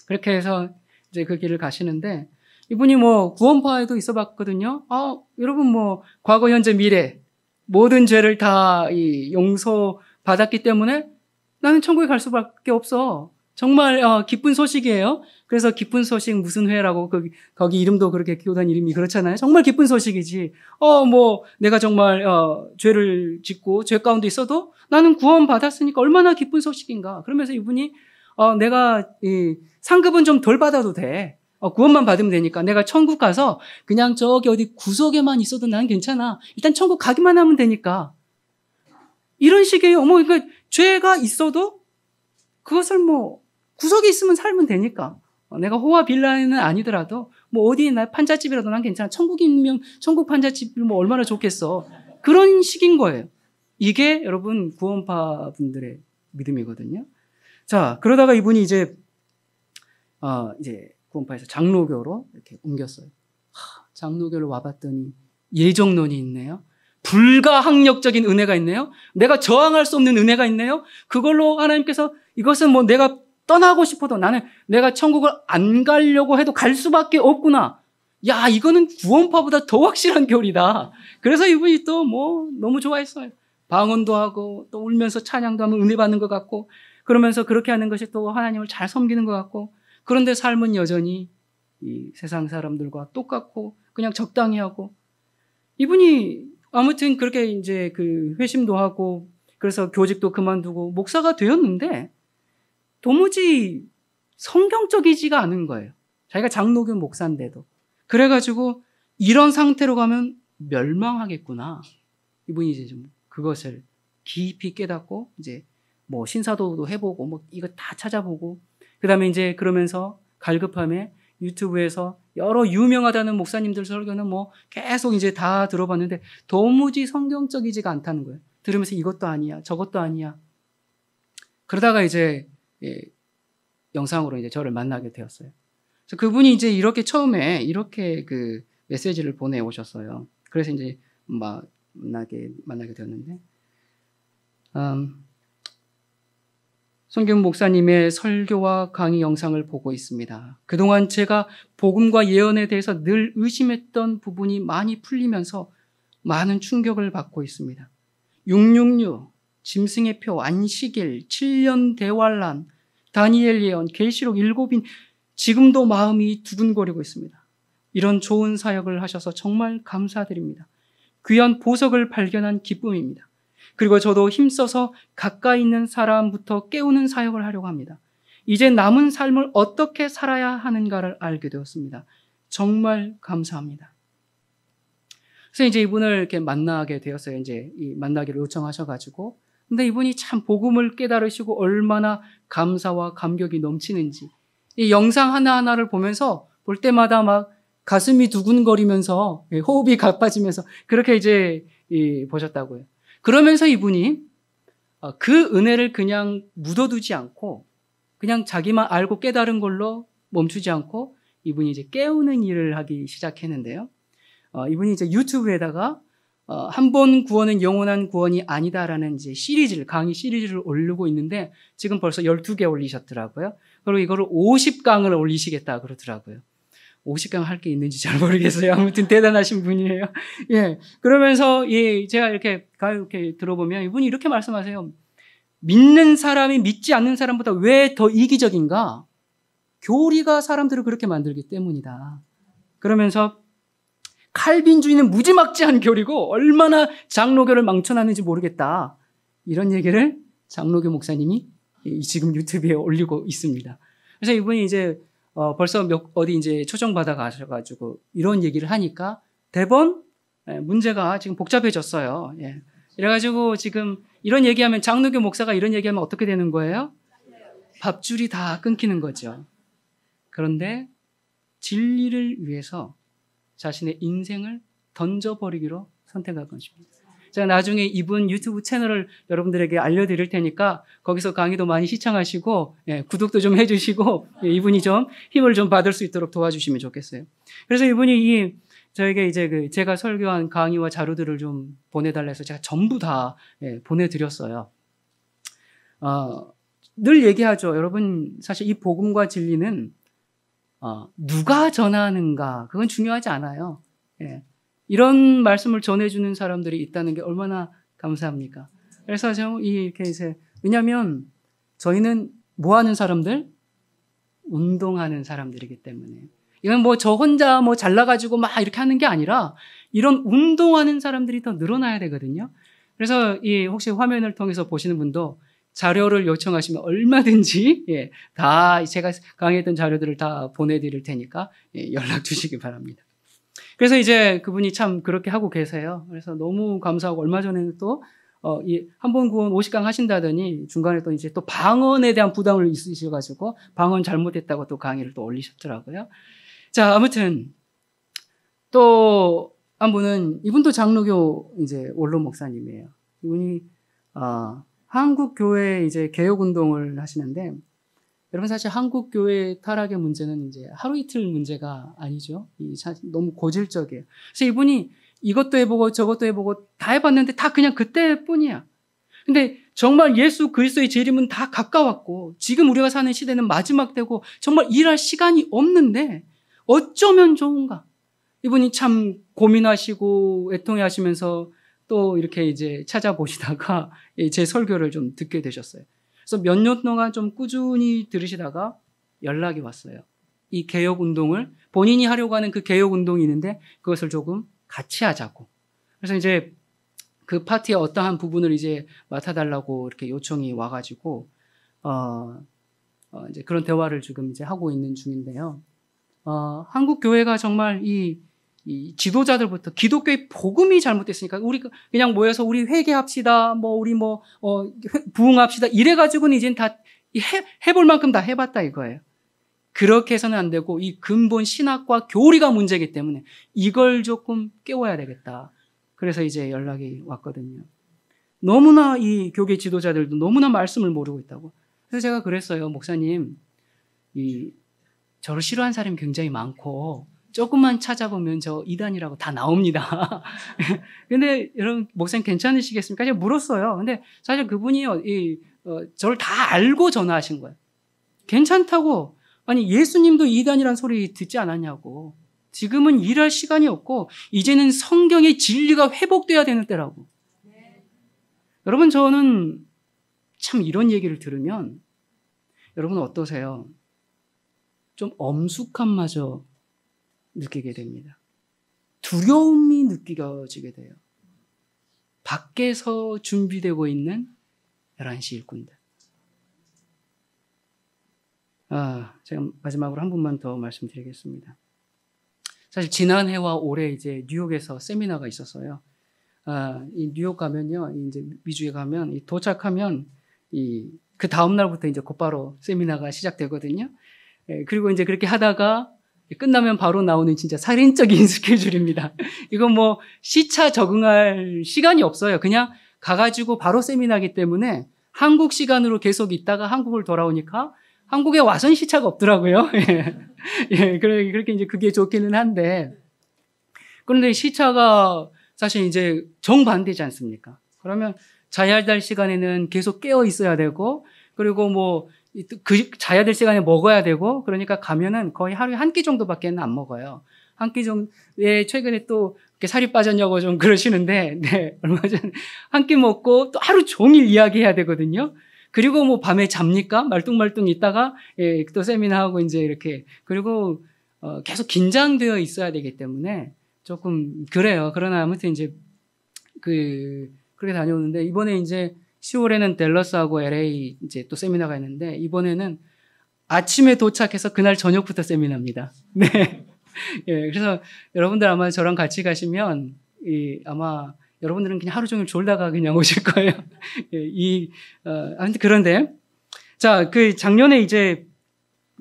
그렇게 해서 이제 그 길을 가시는데 이분이 뭐 구원파에도 있어봤거든요. 여러분 뭐 과거 현재 미래 모든 죄를 다 용서받았기 때문에 나는 천국에 갈 수밖에 없어. 정말 기쁜 소식이에요. 그래서 기쁜 소식 무슨 회라고 거기 이름도 그렇게 교단 이름이 그렇잖아요. 정말 기쁜 소식이지. 뭐 내가 정말 죄를 짓고 죄 가운데 있어도 나는 구원 받았으니까 얼마나 기쁜 소식인가. 그러면서 이분이 내가 상급은 좀 덜 받아도 돼. 구원만 받으면 되니까 내가 천국 가서 그냥 저기 어디 구석에만 있어도 난 괜찮아. 일단 천국 가기만 하면 되니까. 이런 식의 그러니까 죄가 있어도 그것을 뭐 구석에 있으면 살면 되니까. 내가 호화 빌라는 아니더라도 뭐 어디 나 판잣집이라도 난 괜찮아. 천국이면 천국 판잣집 뭐 얼마나 좋겠어. 그런 식인 거예요. 이게 여러분 구원파 분들의 믿음이거든요. 자, 그러다가 이분이 이제 구원파에서 장로교로 이렇게 옮겼어요. 장로교를 와봤더니 예정론이 있네요. 불가항력적인 은혜가 있네요. 내가 저항할 수 없는 은혜가 있네요. 그걸로 하나님께서 이것은 뭐 내가 떠나고 싶어도 나는 내가 천국을 안 가려고 해도 갈 수밖에 없구나. 야, 이거는 구원파보다 더 확실한 교리다. 그래서 이분이 또 뭐 너무 좋아했어요. 방언도 하고 또 울면서 찬양도 하면 은혜 받는 것 같고 그러면서 그렇게 하는 것이 또 하나님을 잘 섬기는 것 같고 그런데 삶은 여전히 이 세상 사람들과 똑같고 그냥 적당히 하고 이분이 아무튼 그렇게 이제 회심도 하고 그래서 교직도 그만두고 목사가 되었는데 도무지 성경적이지가 않은 거예요. 자기가 장로교 목사인데도. 그래가지고 이런 상태로 가면 멸망하겠구나. 이분이 이제 좀 그것을 깊이 깨닫고 이제 뭐 신사도도 해보고 뭐 이거 다 찾아보고 그다음에 이제 그러면서 갈급함에 유튜브에서 여러 유명하다는 목사님들 설교는 뭐 계속 이제 다 들어봤는데 도무지 성경적이지가 않다는 거예요. 들으면서 이것도 아니야, 저것도 아니야. 그러다가 이제 영상으로 이제 저를 만나게 되었어요. 그래서 그분이 이제 이렇게 처음에 이렇게 메시지를 보내오셨어요. 그래서 이제 만나게 되었는데, 손경 목사님의 설교와 강의 영상을 보고 있습니다. 그동안 제가 복음과 예언에 대해서 늘 의심했던 부분이 많이 풀리면서 많은 충격을 받고 있습니다. 666, 짐승의 표, 안식일, 7년 대환란, 다니엘 예언, 계시록 7인 지금도 마음이 두근거리고 있습니다. 이런 좋은 사역을 하셔서 정말 감사드립니다. 귀한 보석을 발견한 기쁨입니다. 그리고 저도 힘써서 가까이 있는 사람부터 깨우는 사역을 하려고 합니다. 이제 남은 삶을 어떻게 살아야 하는가를 알게 되었습니다. 정말 감사합니다. 그래서 이제 이분을 이렇게 만나게 되었어요. 이제 만나기를 요청하셔가지고. 근데 이분이 참 복음을 깨달으시고 얼마나 감사와 감격이 넘치는지. 이 영상 하나하나를 보면서 볼 때마다 막 가슴이 두근거리면서 호흡이 가빠지면서 그렇게 이제 보셨다고요. 그러면서 이분이 그 은혜를 그냥 묻어두지 않고 그냥 자기만 알고 깨달은 걸로 멈추지 않고 이분이 이제 깨우는 일을 하기 시작했는데요. 이분이 이제 유튜브에다가 한 번 구원은 영원한 구원이 아니다라는 이제 강의 시리즈를 올리고 있는데 지금 벌써 12개 올리셨더라고요. 그리고 이거를 50강을 올리시겠다 그러더라고요. 50강 할 게 있는지 잘 모르겠어요. 아무튼 대단하신 분이에요. 예. 그러면서 제가 이렇게 들어보면 이분이 이렇게 말씀하세요. 믿는 사람이 믿지 않는 사람보다 왜 더 이기적인가? 교리가 사람들을 그렇게 만들기 때문이다. 그러면서 칼빈주의는 무지막지한 교리고 얼마나 장로교를 망쳐놨는지 모르겠다. 이런 얘기를 장로교 목사님이 지금 유튜브에 올리고 있습니다. 그래서 이분이 이제 벌써 어디 이제 초청받아 가셔가지고 이런 얘기를 하니까 대번 문제가 지금 복잡해졌어요. 예. 이래가지고 지금 이런 얘기하면 장로교 목사가 이런 얘기하면 어떻게 되는 거예요? 밥줄이 다 끊기는 거죠. 그런데 진리를 위해서 자신의 인생을 던져버리기로 선택한 것입니다. 제가 나중에 이분 유튜브 채널을 여러분들에게 알려드릴 테니까 거기서 강의도 많이 시청하시고 구독도 좀 해주시고 이분이 좀 힘을 좀 받을 수 있도록 도와주시면 좋겠어요. 그래서 이분이 저에게 이제 제가 설교한 강의와 자료들을 좀 보내달라 해서 제가 전부 다 보내드렸어요. 늘 얘기하죠. 여러분 사실 이 복음과 진리는 누가 전하는가 그건 중요하지 않아요. 이런 말씀을 전해주는 사람들이 있다는 게 얼마나 감사합니까? 그래서 이렇게 왜냐하면 저희는 뭐 하는 사람들? 운동하는 사람들이기 때문에. 이건 뭐 저 혼자 뭐 잘나가지고 막 이렇게 하는 게 아니라 이런 운동하는 사람들이 더 늘어나야 되거든요. 그래서 혹시 화면을 통해서 보시는 분도 자료를 요청하시면 얼마든지 다 제가 강의했던 자료들을 다 보내드릴 테니까 연락 주시기 바랍니다. 그래서 이제 그분이 참 그렇게 하고 계세요. 그래서 너무 감사하고 얼마 전에는 또 한 번 구원 50강 하신다더니 중간에 또 이제 또 방언에 대한 부담을 있으셔가지고 방언 잘못했다고 또 강의를 또 올리셨더라고요. 자, 아무튼 또 한 분은 이분도 장로교 이제 원로 목사님이에요. 이분이 한국 교회 이제 개혁 운동을 하시는데 여러분 사실 한국 교회 타락의 문제는 이제 하루 이틀 문제가 아니죠. 너무 고질적이에요. 그래서 이분이 이것도 해보고 저것도 해보고 다 해봤는데 다 그냥 그때뿐이야. 근데 정말 예수 그리스도의 재림은 다 가까웠고 지금 우리가 사는 시대는 마지막 때고 정말 일할 시간이 없는데 어쩌면 좋은가? 이분이 참 고민하시고 애통해하시면서 또 이렇게 이제 찾아보시다가 제 설교를 좀 듣게 되셨어요. 그래서 몇 년 동안 좀 꾸준히 들으시다가 연락이 왔어요. 이 개혁 운동을 본인이 하려고 하는 그 개혁 운동이 있는데 그것을 조금 같이 하자고. 그래서 이제 그 파티의 어떠한 부분을 이제 맡아달라고 이렇게 요청이 와가지고 이제 그런 대화를 지금 이제 하고 있는 중인데요. 한국 교회가 정말 이 지도자들부터 기독교의 복음이 잘못됐으니까 우리 그냥 모여서 우리 회개합시다, 우리 부흥합시다 이래가지고는 이젠 다 해볼 만큼 다 해봤다 이거예요. 그렇게 해서는 안 되고 이 근본 신학과 교리가 문제이기 때문에 이걸 조금 깨워야 되겠다. 그래서 이제 연락이 왔거든요. 너무나 이 교계 지도자들도 너무나 말씀을 모르고 있다고. 그래서 제가 그랬어요. 목사님, 저를 싫어하는 사람이 굉장히 많고 조금만 찾아보면 저 이단이라고 다 나옵니다. 근데 여러분 목사님 괜찮으시겠습니까? 제가 물었어요. 근데 사실 그분이요, 저를 다 알고 전화하신 거예요. 괜찮다고. 아니 예수님도 이단이란 소리 듣지 않았냐고. 지금은 일할 시간이 없고 이제는 성경의 진리가 회복돼야 되는 때라고. 여러분 저는 참 이런 얘기를 들으면 여러분 어떠세요? 좀 엄숙함마저 느끼게 됩니다. 두려움이 느껴지게 돼요. 밖에서 준비되고 있는 11시 일꾼들. 제가 마지막으로 한 분만 더 말씀드리겠습니다. 사실 지난해와 올해 이제 뉴욕에서 세미나가 있었어요. 이 뉴욕 가면요, 이제 미주에 가면 도착하면 그 다음 날부터 이제 곧바로 세미나가 시작되거든요. 그리고 이제 그렇게 하다가 끝나면 바로 나오는 진짜 살인적인 스케줄입니다. 이건 시차 적응할 시간이 없어요. 그냥 가가지고 바로 세미나기 때문에 한국 시간으로 계속 있다가 한국을 돌아오니까 한국에 와선 시차가 없더라고요. 그렇게 이제 그게 좋기는 한데, 그런데 시차가 사실 이제 정반대지 않습니까? 그러면 자야 될 시간에는 계속 깨어 있어야 되고, 그리고 자야 될 시간에 먹어야 되고, 그러니까 가면은 거의 하루에 한 끼 정도밖에 안 먹어요. 한 끼 정도, 최근에 또 이렇게 살이 빠졌냐고 좀 그러시는데, 얼마 전에 한 끼 먹고 또 하루 종일 이야기해야 되거든요. 그리고 밤에 잡니까? 말뚱말뚱 있다가, 또 세미나하고 이제 이렇게, 그리고, 계속 긴장되어 있어야 되기 때문에 조금 그래요. 그러나 아무튼 이제, 그렇게 다녀오는데, 이번에 이제 10월에는 댈러스하고 LA 이제 또 세미나가 있는데, 이번에는 아침에 도착해서 그날 저녁부터 세미나입니다. 네. 예, 그래서 여러분들 아마 저랑 같이 가시면 아마 여러분들은 그냥 하루 종일 졸다가 그냥 오실 거예요. 예, 아무튼 그런데 자, 그 작년에 이제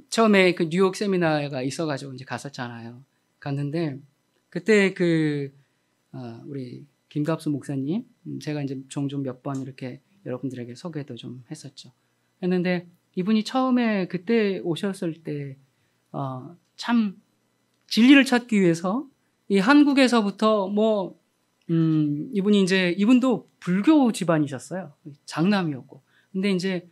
처음에 그 뉴욕 세미나가 있어가지고 이제 갔었잖아요. 갔는데 그때 우리 김갑수 목사님, 제가 이제 종종 몇 번 이렇게 여러분들에게 소개도 좀 했었죠. 했는데 이분이 처음에 그때 오셨을 때 참 진리를 찾기 위해서 이 한국에서부터 이분도 불교 집안이셨어요. 장남이었고. 근데 이제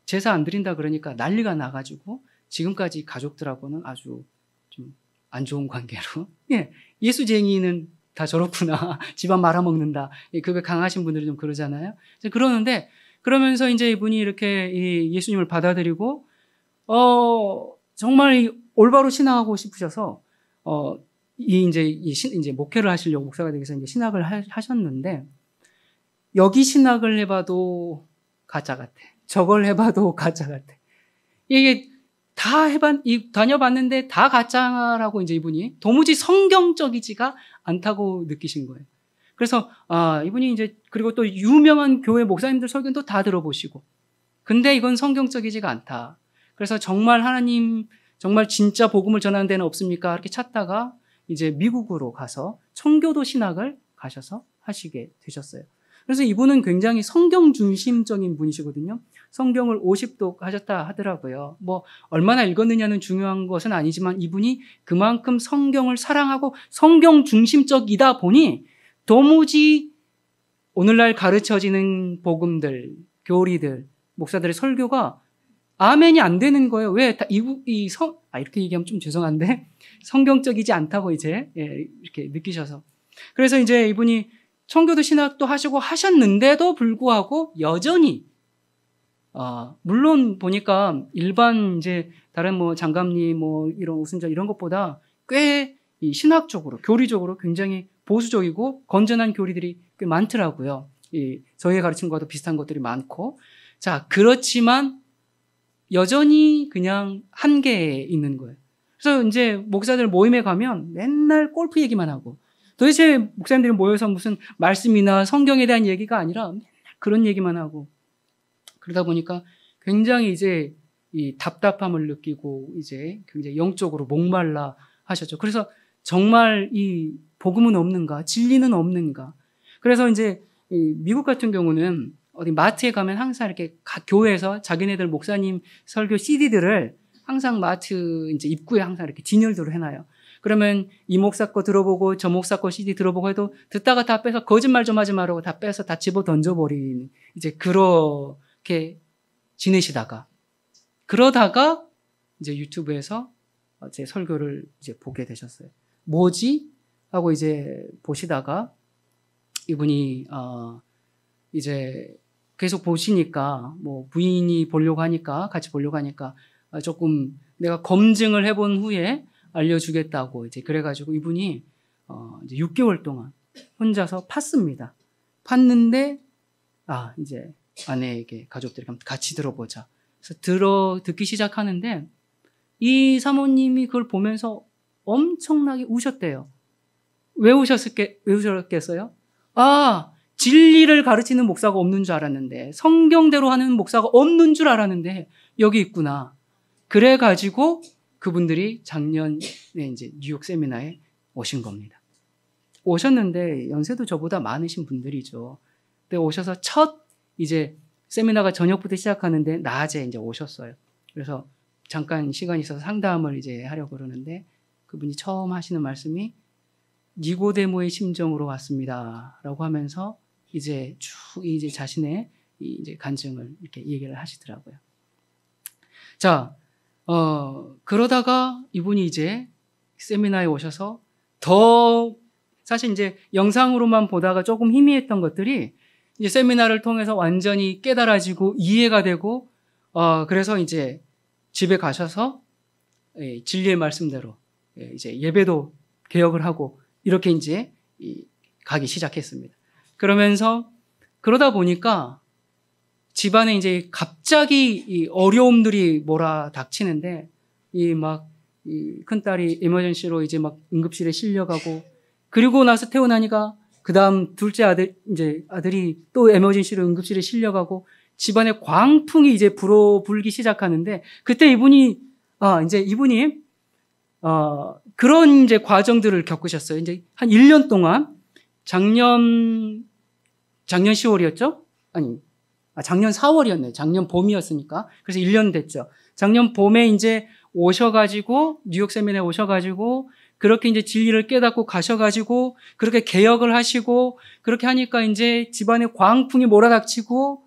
제사 안 드린다 그러니까 난리가 나가지고 지금까지 가족들하고는 아주 좀 안 좋은 관계로. 예, 예수쟁이는 다 저렇구나. 집안 말아먹는다. 그게 강하신 분들이 좀 그러잖아요. 그러면서 이제 이분이 이렇게 예수님을 받아들이고, 정말 올바로 신앙하고 싶으셔서, 이제 목회를 하시려고 목사가 되기 위해서 이제 신학을 하셨는데, 여기 신학을 해봐도 가짜 같아. 저걸 해봐도 가짜 같아. 이게 다녀봤는데 다 가짜라고 이제 이분이 도무지 성경적이지가 않다고 느끼신 거예요. 그래서, 이분이 이제, 그리고 또 유명한 교회 목사님들 설교는 또 다 들어보시고, 근데 이건 성경적이지가 않다. 그래서 정말 하나님, 정말 진짜 복음을 전하는 데는 없습니까? 이렇게 찾다가 이제 미국으로 가서 청교도 신학을 가셔서 하시게 되셨어요. 그래서 이분은 굉장히 성경 중심적인 분이시거든요. 성경을 50독 하셨다 하더라고요. 얼마나 읽었느냐는 중요한 것은 아니지만 이분이 그만큼 성경을 사랑하고 성경 중심적이다 보니 도무지 오늘날 가르쳐지는 복음들, 교리들, 목사들의 설교가 아멘이 안 되는 거예요. 왜? 이렇게 얘기하면 좀 죄송한데 성경적이지 않다고 이제 이렇게 느끼셔서. 그래서 이제 이분이 청교도 신학도 하시고 하셨는데도 불구하고 여전히 물론 보니까 일반 이제 다른 장감리 이런 우순자 이런 것보다 꽤 이 신학적으로 교리적으로 굉장히 보수적이고 건전한 교리들이 꽤 많더라고요. 저희가 가르친 것과도 비슷한 것들이 많고. 자, 그렇지만 여전히 그냥 한계에 있는 거예요. 그래서 이제 목사들 모임에 가면 맨날 골프 얘기만 하고 도대체 목사님들이 모여서 무슨 말씀이나 성경에 대한 얘기가 아니라 맨날 그런 얘기만 하고 그러다 보니까 굉장히 이제 이 답답함을 느끼고 이제 굉장히 영적으로 목말라 하셨죠. 그래서 정말 이 복음은 없는가? 진리는 없는가? 그래서 이제 미국 같은 경우는 어디 마트에 가면 항상 이렇게 각 교회에서 자기네들 목사님 설교 CD들을 항상 마트 이제 입구에 항상 이렇게 진열도로 해놔요. 그러면 이 목사 거 들어보고 저 목사 거 CD 들어보고 해도 듣다가 다 빼서 거짓말 좀 하지 말라고 다 빼서 다 집어 던져버린 이제 그렇게 지내시다가 그러다가 이제 유튜브에서 제 설교를 이제 보게 되셨어요. 뭐지? 하고 이제 보시다가 이분이 이제 계속 보시니까 부인이 보려고 하니까 같이 보려고 하니까 조금 내가 검증을 해본 후에 알려주겠다고 이제 그래가지고 이분이 이제 6개월 동안 혼자서 팠습니다. 팠는데 이제 아내에게 가족들이 같이 들어보자. 그래서 듣기 시작하는데 이 사모님이 그걸 보면서 엄청나게 우셨대요. 왜 우셨겠어요? 진리를 가르치는 목사가 없는 줄 알았는데, 성경대로 하는 목사가 없는 줄 알았는데, 여기 있구나. 그래가지고 그분들이 작년에 이제 뉴욕 세미나에 오신 겁니다. 오셨는데, 연세도 저보다 많으신 분들이죠. 근데 오셔서 첫 이제 세미나가 저녁부터 시작하는데, 낮에 이제 오셨어요. 그래서 잠깐 시간이 있어서 상담을 이제 하려고 그러는데, 그분이 처음 하시는 말씀이 니고데모의 심정으로 왔습니다. 라고 하면서 이제 쭉 이제 자신의 이제 간증을 이렇게 얘기를 하시더라고요. 자, 그러다가 이분이 이제 세미나에 오셔서 더 사실 이제 영상으로만 보다가 조금 희미했던 것들이 이제 세미나를 통해서 완전히 깨달아지고 이해가 되고, 그래서 이제 집에 가셔서 진리의 말씀대로 이제 예배도 개혁을 하고 이렇게 이제 가기 시작했습니다. 그러다 보니까 집안에 이제 갑자기 이 어려움들이 몰아닥치는데 이 큰딸이 에머전시로 이제 막 응급실에 실려가고, 그리고 나서 태어나니까 그다음 둘째 아들이 또 에머전시로 응급실에 실려가고, 집안에 광풍이 이제 불기 시작하는데, 그때 이분이 그런 이제 과정들을 겪으셨어요. 이제 한 1년 동안 작년 10월이었죠? 작년 4월이었네요. 작년 봄이었으니까. 그래서 1년 됐죠. 작년 봄에 이제 오셔가지고, 뉴욕 세미나에 오셔가지고, 그렇게 이제 진리를 깨닫고 가셔가지고, 그렇게 개혁을 하시고, 그렇게 하니까 이제 집안에 광풍이 몰아닥치고,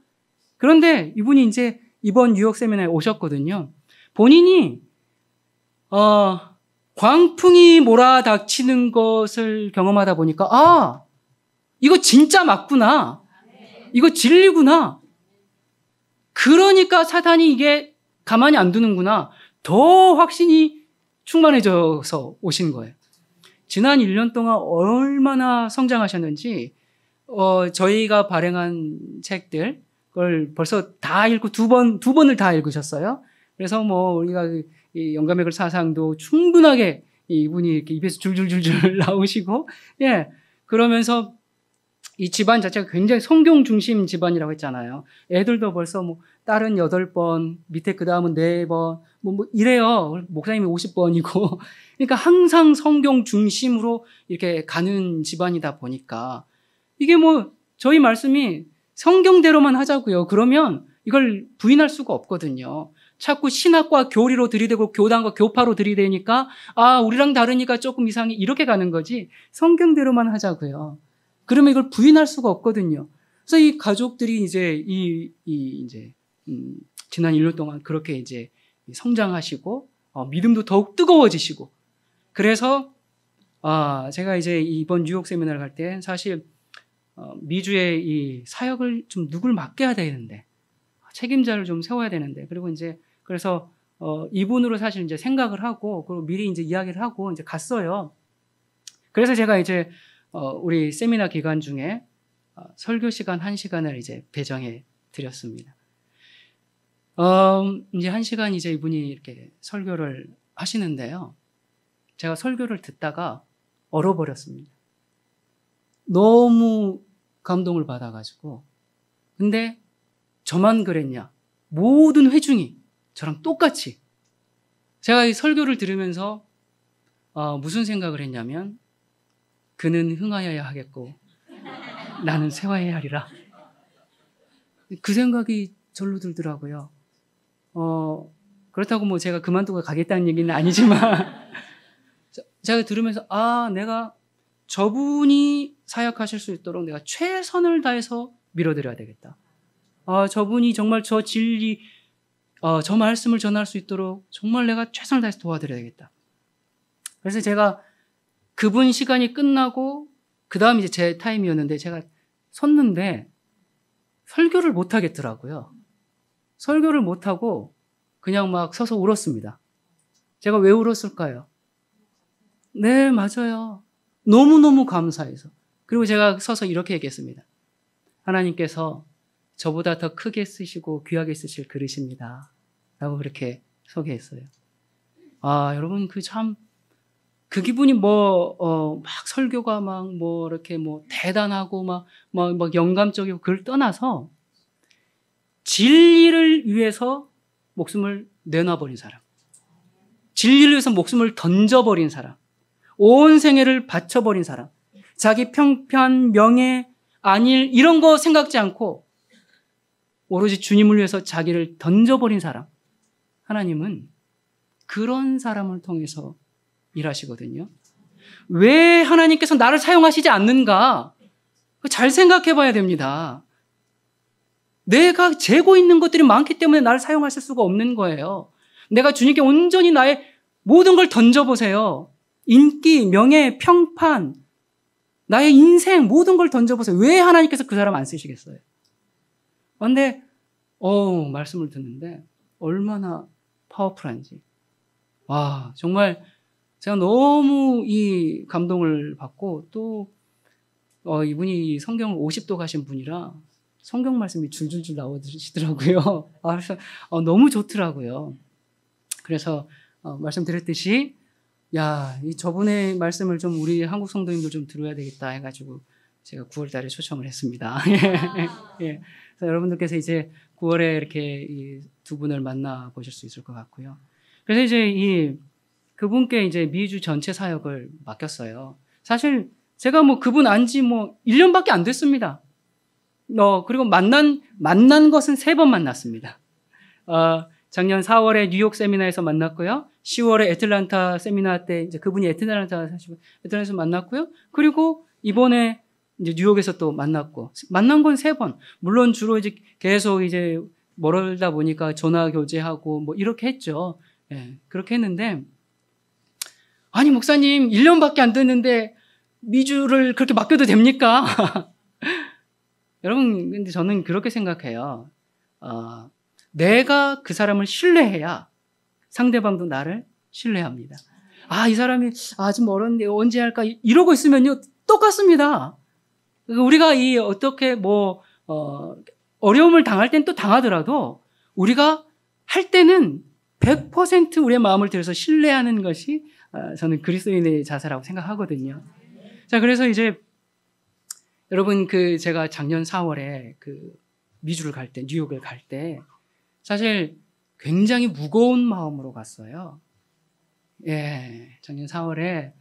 그런데 이분이 이제 이번 뉴욕 세미나에 오셨거든요. 본인이, 광풍이 몰아닥치는 것을 경험하다 보니까, 이거 진짜 맞구나. 이거 진리구나. 그러니까 사탄이 이게 가만히 안 두는구나. 더 확신이 충만해져서 오신 거예요. 지난 1년 동안 얼마나 성장하셨는지, 저희가 발행한 책들, 그걸 벌써 다 읽고 두 번을 다 읽으셨어요. 그래서 우리가 이 영감의 글 사상도 충분하게 이분이 이렇게 입에서 줄줄줄줄 나오시고, 예. 그러면서 이 집안 자체가 굉장히 성경 중심 집안이라고 했잖아요. 애들도 벌써 딸은 8번, 밑에 그 다음은 4번, 이래요. 목사님이 50번이고. 그러니까 항상 성경 중심으로 이렇게 가는 집안이다 보니까 이게 저희 말씀이 성경대로만 하자고요. 그러면 이걸 부인할 수가 없거든요. 자꾸 신학과 교리로 들이대고 교단과 교파로 들이대니까 우리랑 다르니까 조금 이상해, 이렇게 가는 거지, 성경대로만 하자고요. 그러면 이걸 부인할 수가 없거든요. 그래서 이 가족들이 이제 지난 1년 동안 그렇게 이제 성장하시고, 믿음도 더욱 뜨거워지시고, 그래서 제가 이제 이번 뉴욕 세미나를 갈 때 사실 미주의 이 사역을 좀 누굴 맡겨야 되는데, 책임자를 좀 세워야 되는데, 그리고 이제 그래서 이분으로 사실 이제 생각을 하고, 그리고 미리 이제 이야기를 하고 이제 갔어요. 그래서 제가 이제 우리 세미나 기간 중에 설교 시간 1시간을 이제 배정해 드렸습니다. 이제 1시간 이제 이분이 이렇게 설교를 하시는데요. 제가 설교를 듣다가 얼어버렸습니다. 너무 감동을 받아가지고. 근데 저만 그랬냐? 모든 회중이 저랑 똑같이. 제가 이 설교를 들으면서 무슨 생각을 했냐면, 그는 흥하여야 하겠고 나는 쇠하여야 하리라. 그 생각이 절로 들더라고요. 그렇다고 제가 그만두고 가겠다는 얘기는 아니지만 제가 들으면서 내가 저분이 사역하실 수 있도록 내가 최선을 다해서 밀어드려야 되겠다. 저분이 정말 저 진리, 저 말씀을 전할 수 있도록 정말 내가 최선을 다해서 도와드려야 되겠다. 그래서 제가 그분 시간이 끝나고 그 다음 이제 제 타임이었는데, 제가 섰는데 설교를 못 하겠더라고요. 설교를 못 하고 그냥 막 서서 울었습니다. 제가 왜 울었을까요? 네, 맞아요. 너무너무 감사해서. 그리고 제가 서서 이렇게 얘기했습니다. 하나님께서 저보다 더 크게 쓰시고 귀하게 쓰실 그릇입니다. 라고 그렇게 소개했어요. 여러분, 그 기분이 막 설교가 이렇게 대단하고 막 영감적이고, 그걸 떠나서 진리를 위해서 목숨을 내놔버린 사람, 진리를 위해서 목숨을 던져버린 사람, 온 생애를 바쳐버린 사람, 자기 평판, 명예, 안일 이런 거 생각지 않고 오로지 주님을 위해서 자기를 던져버린 사람, 하나님은 그런 사람을 통해서 일하시거든요. 왜 하나님께서 나를 사용하시지 않는가? 잘 생각해 봐야 됩니다. 내가 재고 있는 것들이 많기 때문에 나를 사용하실 수가 없는 거예요. 내가 주님께 온전히 나의 모든 걸 던져보세요. 인기, 명예, 평판, 나의 인생 모든 걸 던져보세요. 왜 하나님께서 그 사람 안 쓰시겠어요? 그런데 말씀을 듣는데 얼마나 파워풀한지, 정말 제가 너무 이 감동을 받고, 또 이분이 성경을 50도 가신 분이라 성경 말씀이 줄줄줄 나오시더라고요. 그래서 너무 좋더라고요. 그래서 말씀드렸듯이 이 저분의 말씀을 좀 우리 한국 성도님들 좀 들어야 되겠다 해가지고 제가 9월 달에 초청을 했습니다. 예. 그래서 여러분들께서 이제 9월에 이렇게 이 두 분을 만나 보실 수 있을 것 같고요. 그래서 이제 그분께 이제 미주 전체 사역을 맡겼어요. 사실 제가 그분 안지 1년밖에 안 됐습니다. 그리고 만난 것은 3번 만났습니다. 작년 4월에 뉴욕 세미나에서 만났고요. 10월에 애틀란타 세미나 때 이제 그분이 애틀란타에서 만났고요. 그리고 이번에 이제 뉴욕에서 또 만났고, 만난 건 3번. 물론 주로 이제 계속 이제 멀다 보니까 전화 교제하고 이렇게 했죠. 예, 그렇게 했는데, 아니, 목사님, 1년밖에 안 됐는데 미주를 그렇게 맡겨도 됩니까? 여러분, 근데 저는 그렇게 생각해요. 내가 그 사람을 신뢰해야 상대방도 나를 신뢰합니다. 이 사람이 아직 멀었는데 언제 할까? 이러고 있으면요, 똑같습니다. 우리가 어떻게 어려움을 당할 땐 또 당하더라도 우리가 할 때는 100% 우리의 마음을 들여서 신뢰하는 것이 저는 그리스도인의 자세라고 생각하거든요. 자, 그래서 이제 여러분 제가 작년 4월에 미주를 갈 때, 뉴욕을 갈 때 사실 굉장히 무거운 마음으로 갔어요. 예, 작년 4월에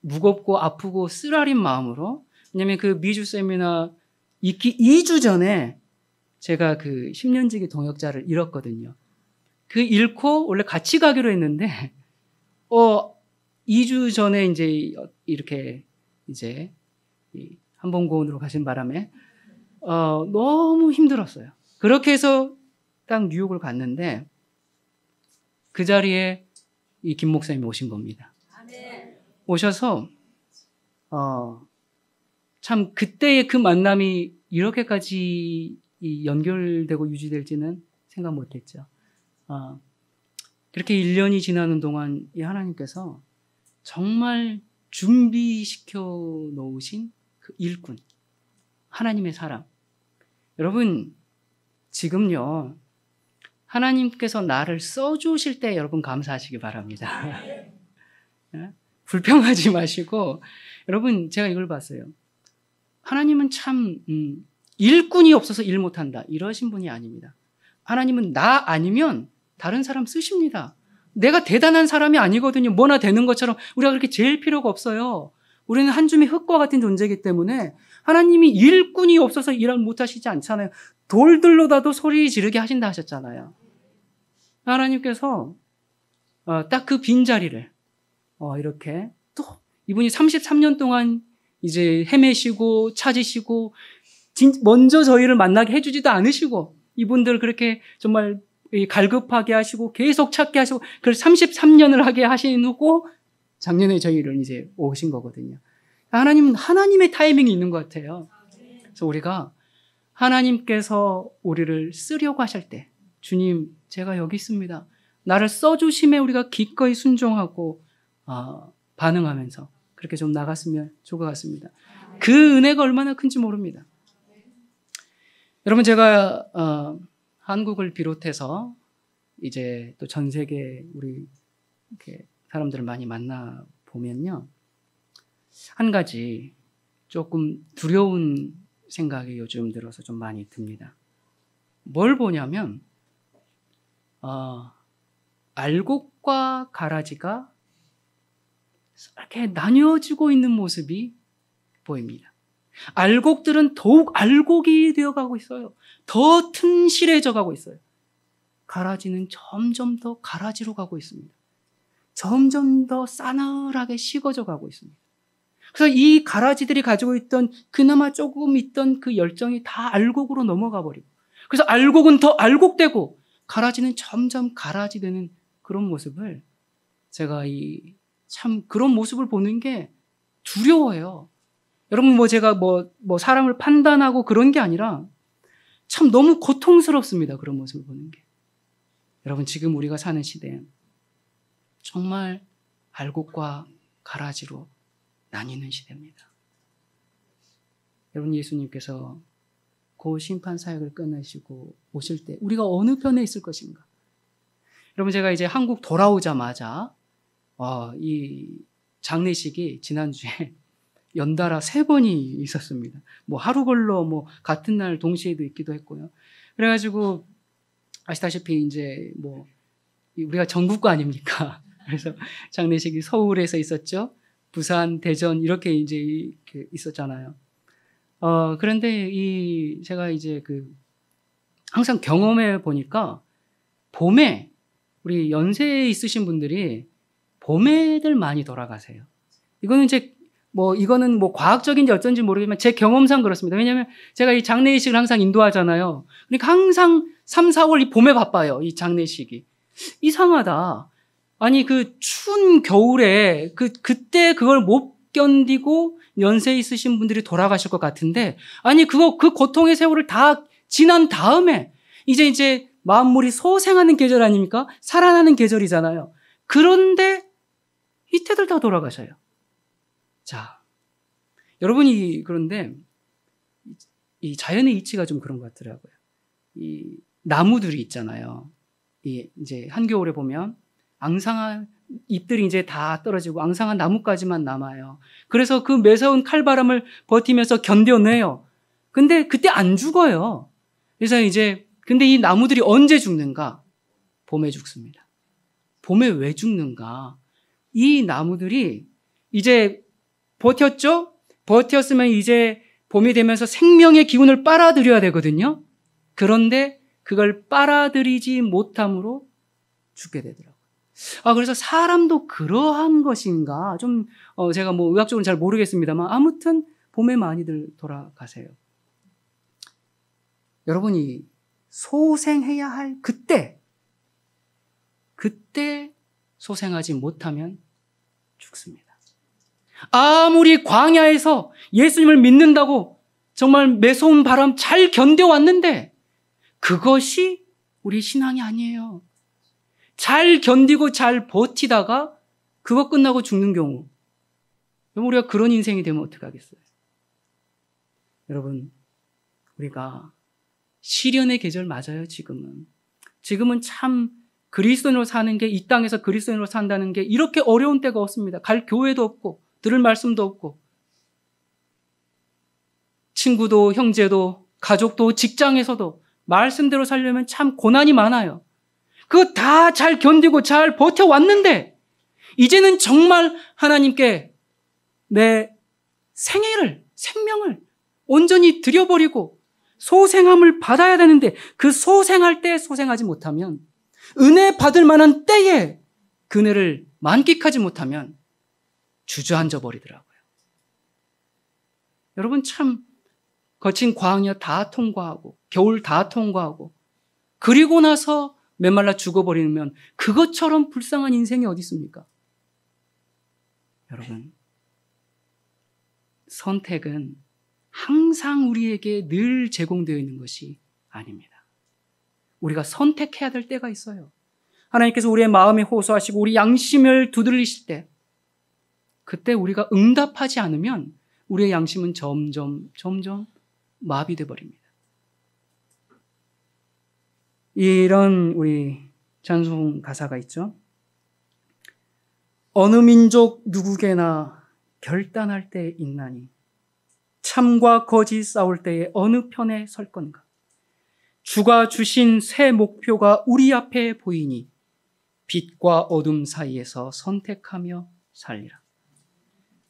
무겁고 아프고 쓰라린 마음으로. 왜냐면 미주 세미나 있기 2주 전에 제가 10년지기 동역자를 잃었거든요. 잃고 원래 같이 가기로 했는데 2주 전에 이제 이렇게 이제 한번고원으로 가신 바람에 너무 힘들었어요. 그렇게 해서 딱 뉴욕을 갔는데 그 자리에 김 목사님이 오신 겁니다. 오셔서 참 그때의 그 만남이 이렇게까지 연결되고 유지될지는 생각 못했죠. 그렇게 1년이 지나는 동안 이 하나님께서 정말 준비시켜 놓으신 그 일꾼, 하나님의 사람. 여러분, 지금요, 하나님께서 나를 써주실 때 여러분 감사하시기 바랍니다. 불평하지 마시고, 여러분, 제가 이걸 봤어요. 하나님은 참, 일꾼이 없어서 일 못한다. 이러신 분이 아닙니다. 하나님은 나 아니면 다른 사람 쓰십니다. 내가 대단한 사람이 아니거든요. 뭐나 되는 것처럼 우리가 그렇게 제일 필요가 없어요. 우리는 한 줌의 흙과 같은 존재이기 때문에 하나님이 일꾼이 없어서 일을 못하시지 않잖아요. 돌들로다도 소리 지르게 하신다 하셨잖아요. 하나님께서 딱 그 빈자리를 이렇게 또 이분이 33년 동안 이제 헤매시고 찾으시고 먼저 저희를 만나게 해주지도 않으시고 이분들 그렇게 정말 갈급하게 하시고 계속 찾게 하시고 그래서 33년을 하게 하시고 작년에 저희를 이제 오신 거거든요. 하나님은 하나님의 타이밍이 있는 것 같아요. 그래서 우리가 하나님께서 우리를 쓰려고 하실 때 주님 제가 여기 있습니다. 나를 써주심에 우리가 기꺼이 순종하고 반응하면서 그렇게 좀 나갔으면 좋을 것 같습니다. 그 은혜가 얼마나 큰지 모릅니다. 여러분 제가 한국을 비롯해서 이제 또 전 세계 우리 이렇게 사람들을 많이 만나 보면요. 한 가지 조금 두려운 생각이 요즘 들어서 좀 많이 듭니다. 뭘 보냐면 알곡과 가라지가 이렇게 나뉘어지고 있는 모습이 보입니다. 알곡들은 더욱 알곡이 되어가고 있어요. 더 튼실해져 가고 있어요. 가라지는 점점 더 가라지로 가고 있습니다. 점점 더 싸늘하게 식어져 가고 있습니다. 그래서 이 가라지들이 가지고 있던 그나마 조금 있던 그 열정이 다 알곡으로 넘어가 버리고 그래서 알곡은 더 알곡되고 가라지는 점점 가라지되는 그런 모습을 제가 참 그런 모습을 보는 게 두려워요. 여러분 제가 사람을 판단하고 그런 게 아니라 참 너무 고통스럽습니다. 그런 모습을 보는 게. 여러분 지금 우리가 사는 시대엔 정말 알곡과 가라지로 나뉘는 시대입니다. 여러분, 예수님께서 그 심판 사역을 끝내시고 오실 때 우리가 어느 편에 있을 것인가? 여러분, 제가 이제 한국 돌아오자마자 이 장례식이 지난주에 연달아 3번이 있었습니다. 뭐 하루 걸러 뭐 같은 날 동시에도 있기도 했고요. 그래가지고 아시다시피 이제 뭐 우리가 전국구 아닙니까? 그래서 장례식이 서울에서 있었죠. 부산, 대전 이렇게 이제 있었잖아요. 그런데 제가 이제 항상 경험해 보니까 봄에 우리 연세 있으신 분들이 봄에들 많이 돌아가세요. 이거는 이거는 과학적인지 어쩐지 모르겠지만 제 경험상 그렇습니다. 왜냐하면 제가 이 장례식을 항상 인도하잖아요. 그러니까 항상 3, 4월 이 봄에 바빠요. 이 장례식이. 이상하다. 아니, 추운 겨울에 그때 그걸 못 견디고 연세 있으신 분들이 돌아가실 것 같은데, 아니, 그 고통의 세월을 다 지난 다음에 이제 만물이 소생하는 계절 아닙니까? 살아나는 계절이잖아요. 그런데 이때들 다 돌아가셔요. 자, 여러분이 그런데 이 자연의 이치가 좀 그런 것 같더라고요. 이 나무들이 있잖아요. 이제 한겨울에 보면 앙상한 잎들이 이제 다 떨어지고 앙상한 나뭇가지만 남아요. 그래서 그 매서운 칼바람을 버티면서 견뎌내요. 근데 그때 안 죽어요. 그래서 근데 이 나무들이 언제 죽는가? 봄에 죽습니다. 봄에 왜 죽는가? 이 나무들이 이제 버텼죠? 버텼으면 이제 봄이 되면서 생명의 기운을 빨아들여야 되거든요. 그런데 그걸 빨아들이지 못함으로 죽게 되더라고요. 그래서 사람도 그러한 것인가? 제가 의학적으로는 잘 모르겠습니다만 아무튼 봄에 많이들 돌아가세요. 여러분이 소생해야 할 그때 소생하지 못하면 죽습니다. 아무리 광야에서 예수님을 믿는다고 정말 매서운 바람 잘 견뎌왔는데 그것이 우리 신앙이 아니에요. 잘 견디고 잘 버티다가 그거 끝나고 죽는 경우. 우리가 그런 인생이 되면 어떡하겠어요? 여러분, 우리가 시련의 계절 맞아요, 지금은. 지금은 참 그리스도인으로 사는 게, 이 땅에서 그리스도인으로 산다는 게 이렇게 어려운 때가 없습니다. 갈 교회도 없고 들을 말씀도 없고 친구도 형제도 가족도 직장에서도 말씀대로 살려면 참 고난이 많아요. 그거 다 잘 견디고 잘 버텨왔는데 이제는 정말 하나님께 내 생명을 온전히 드려버리고 소생함을 받아야 되는데 그 소생할 때 소생하지 못하면, 은혜 받을 만한 때에 그 은혜를 만끽하지 못하면 주저앉아 버리더라고요. 여러분, 참 거친 광야 다 통과하고 겨울 다 통과하고 그리고 나서 메말라 죽어버리면 그것처럼 불쌍한 인생이 어디 있습니까? 여러분, 선택은 항상 우리에게 늘 제공되어 있는 것이 아닙니다. 우리가 선택해야 될 때가 있어요. 하나님께서 우리의 마음에 호소하시고 우리 양심을 두드리실 때, 그때 우리가 응답하지 않으면 우리의 양심은 점점 마비돼 버립니다. 이런 우리 찬송 가사가 있죠. 어느 민족 누구게나 결단할 때 있나니 참과 거짓 싸울 때에 어느 편에 설 건가. 주가 주신 새 목표가 우리 앞에 보이니 빛과 어둠 사이에서 선택하며 살리라.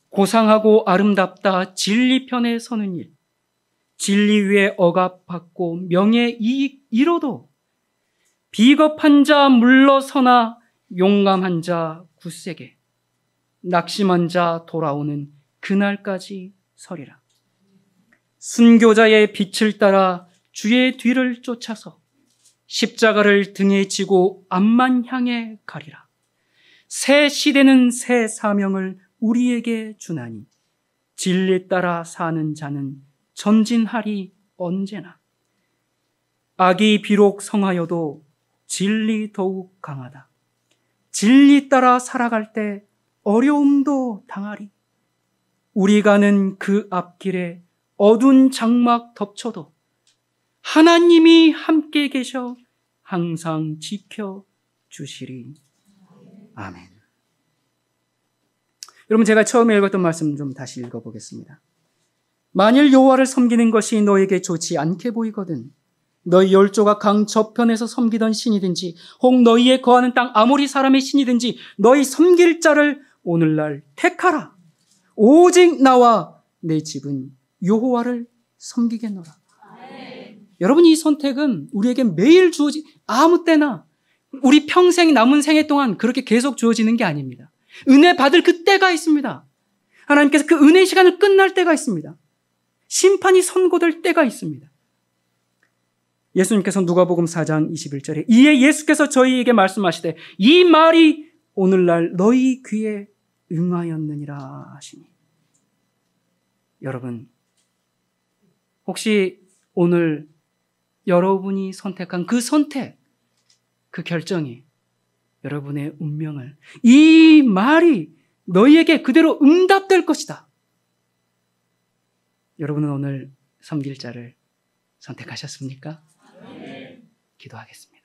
고상하고 아름답다 진리 편에 서는 일, 진리 위에 억압받고 명예 이익 이뤄도 비겁한 자 물러서나 용감한 자 굳세게, 낙심한 자 돌아오는 그날까지 서리라. 순교자의 빛을 따라 주의 뒤를 쫓아서 십자가를 등에 지고 앞만 향해 가리라. 새 시대는 새 사명을 우리에게 주나니 진리 따라 사는 자는 전진하리 언제나. 악이 비록 성하여도 진리 더욱 강하다. 진리 따라 살아갈 때 어려움도 당하리. 우리 가는 그 앞길에 어두운 장막 덮쳐도 하나님이 함께 계셔 항상 지켜주시리. 아멘. 여러분, 제가 처음에 읽었던 말씀 좀 다시 읽어보겠습니다. 만일 여호와를 섬기는 것이 너에게 좋지 않게 보이거든 너희 열조가 강 저편에서 섬기던 신이든지 혹 너희의 거하는 땅 아모리 사람의 신이든지 너희 섬길 자를 오늘날 택하라. 오직 나와 내 집은 여호와를 섬기겠노라. 여러분, 이 선택은 우리에게 매일 주어지, 아무 때나 우리 평생 남은 생애 동안 그렇게 계속 주어지는 게 아닙니다. 은혜 받을 그 때가 있습니다. 하나님께서 그 은혜의 시간을 끝날 때가 있습니다. 심판이 선고될 때가 있습니다. 예수님께서 누가복음 4장 21절에 이에 예수께서 저희에게 말씀하시되 이 말이 오늘날 너희 귀에 응하였느니라 하시니. 여러분, 혹시 오늘 여러분이 선택한 그 선택, 그 결정이 여러분의 운명을, 이 말이 너희에게 그대로 응답될 것이다. 여러분은 오늘 섬길 자를 선택하셨습니까? 네. 기도하겠습니다.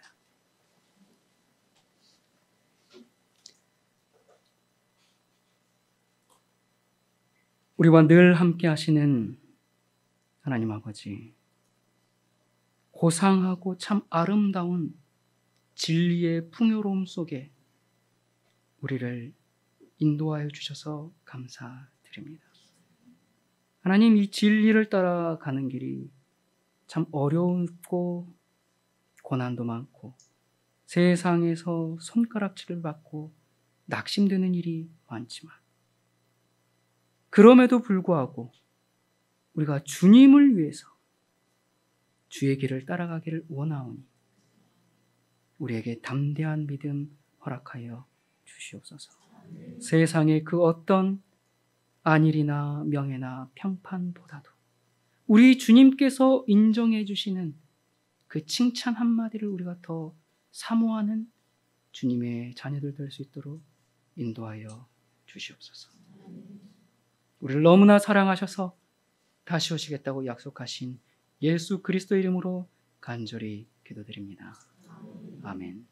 우리와 늘 함께 하시는 하나님 아버지, 고상하고 참 아름다운 진리의 풍요로움 속에 우리를 인도하여 주셔서 감사드립니다. 하나님, 이 진리를 따라가는 길이 참 어렵고 고난도 많고 세상에서 손가락질을 받고 낙심되는 일이 많지만 그럼에도 불구하고 우리가 주님을 위해서 주의 길을 따라가기를 원하오니 우리에게 담대한 믿음 허락하여 주시옵소서. 세상의 그 어떤 안일이나 명예나 평판보다도 우리 주님께서 인정해 주시는 그 칭찬 한마디를 우리가 더 사모하는 주님의 자녀들 될 수 있도록 인도하여 주시옵소서. 우리를 너무나 사랑하셔서 다시 오시겠다고 약속하신 예수 그리스도 이름으로 간절히 기도드립니다. 아멘.